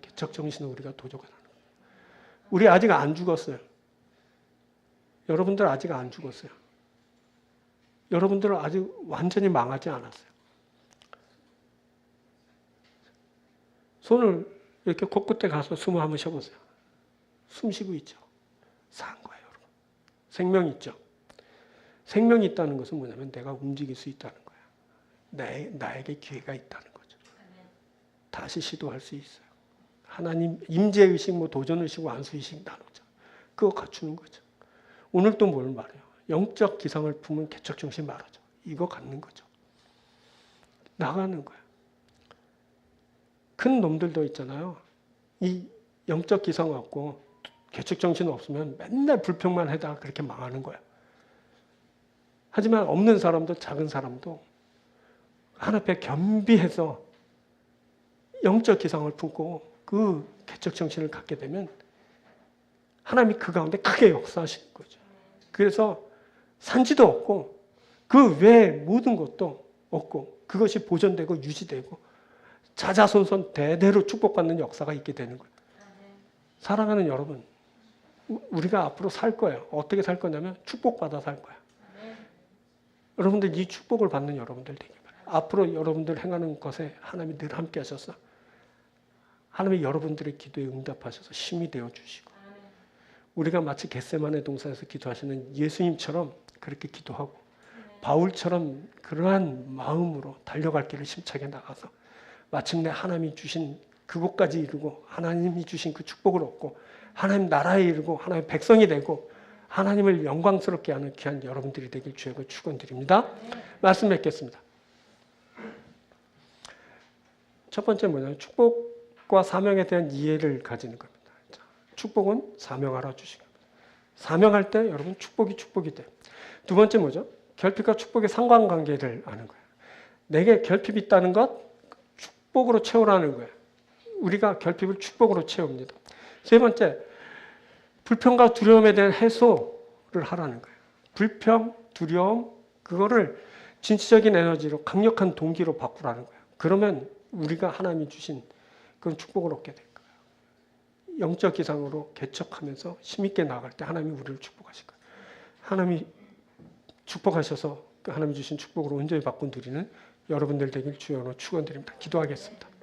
개척 정신을 우리가 도전하는 거예요. 우리 아직 안 죽었어요. 여러분들 아직 안 죽었어요. 여러분들은 아직 완전히 망하지 않았어요. 손을 이렇게 코끝에 가서 숨을 한번 쉬어보세요. 숨 쉬고 있죠. 산 거예요, 여러분. 생명이 있죠. 생명이 있다는 것은 뭐냐면 내가 움직일 수 있다는 거예요. 나에게 기회가 있다는 거죠. 다시 시도할 수 있어요. 하나님 임재의식, 도전의식, 완수의식 나누자. 그거 갖추는 거죠. 오늘 또 뭘 말해요? 영적 기상을 품은 개척정신 말하죠. 이거 갖는 거죠. 나가는 거예요. 큰 놈들도 있잖아요. 이 영적 기상 갖고 개척정신 없으면 맨날 불평만 하다가 그렇게 망하는 거야. 하지만 없는 사람도 작은 사람도 하나 앞에 겸비해서 영적 기상을 품고 그 개척 정신을 갖게 되면 하나님이 그 가운데 크게 역사하시는 거죠. 그래서 산지도 없고 그 외에 모든 것도 없고 그것이 보존되고 유지되고 자자손손 대대로 축복받는 역사가 있게 되는 거예요. 사랑하는 여러분, 우리가 앞으로 살 거예요. 어떻게 살 거냐면 축복받아 살 거야. 여러분들 이 축복을 받는 여러분들 되길 바라요. 앞으로 여러분들 행하는 것에 하나님이 늘 함께 하셔서 하나님이 여러분들의 기도에 응답하셔서 힘이 되어 주시고 우리가 마치 겟세마네 동산에서 기도하시는 예수님처럼 그렇게 기도하고 바울처럼 그러한 마음으로 달려갈 길을 힘차게 나가서 마침내 하나님이 주신 그곳까지 이루고 하나님이 주신 그 축복을 얻고 하나님 나라에 이르고 하나님 백성이 되고 하나님을 영광스럽게 하는 귀한 여러분들이 되길 주의 축원드립니다. 말씀 맺겠습니다. 첫 번째 뭐냐면 축복과 사명에 대한 이해를 가지는 겁니다. 축복은 사명하라 주신 겁니다. 사명할 때 여러분 축복이 돼. 두 번째 뭐죠? 결핍과 축복의 상관관계를 아는 거예요. 내게 결핍이 있다는 것 축복으로 채우라는 거예요. 우리가 결핍을 축복으로 채웁니다. 세 번째, 불평과 두려움에 대한 해소를 하라는 거예요. 불평, 두려움, 그거를 진취적인 에너지로 강력한 동기로 바꾸라는 거예요. 그러면 우리가 하나님이 주신 그런 축복을 얻게 될 거예요. 영적 기상으로 개척하면서 힘있게 나아갈 때 하나님이 우리를 축복하실 거예요. 하나님이 축복하셔서 하나님이 주신 축복으로 온전히 바꾼 드리는 여러분들 되길 주여로 축원드립니다. 기도하겠습니다.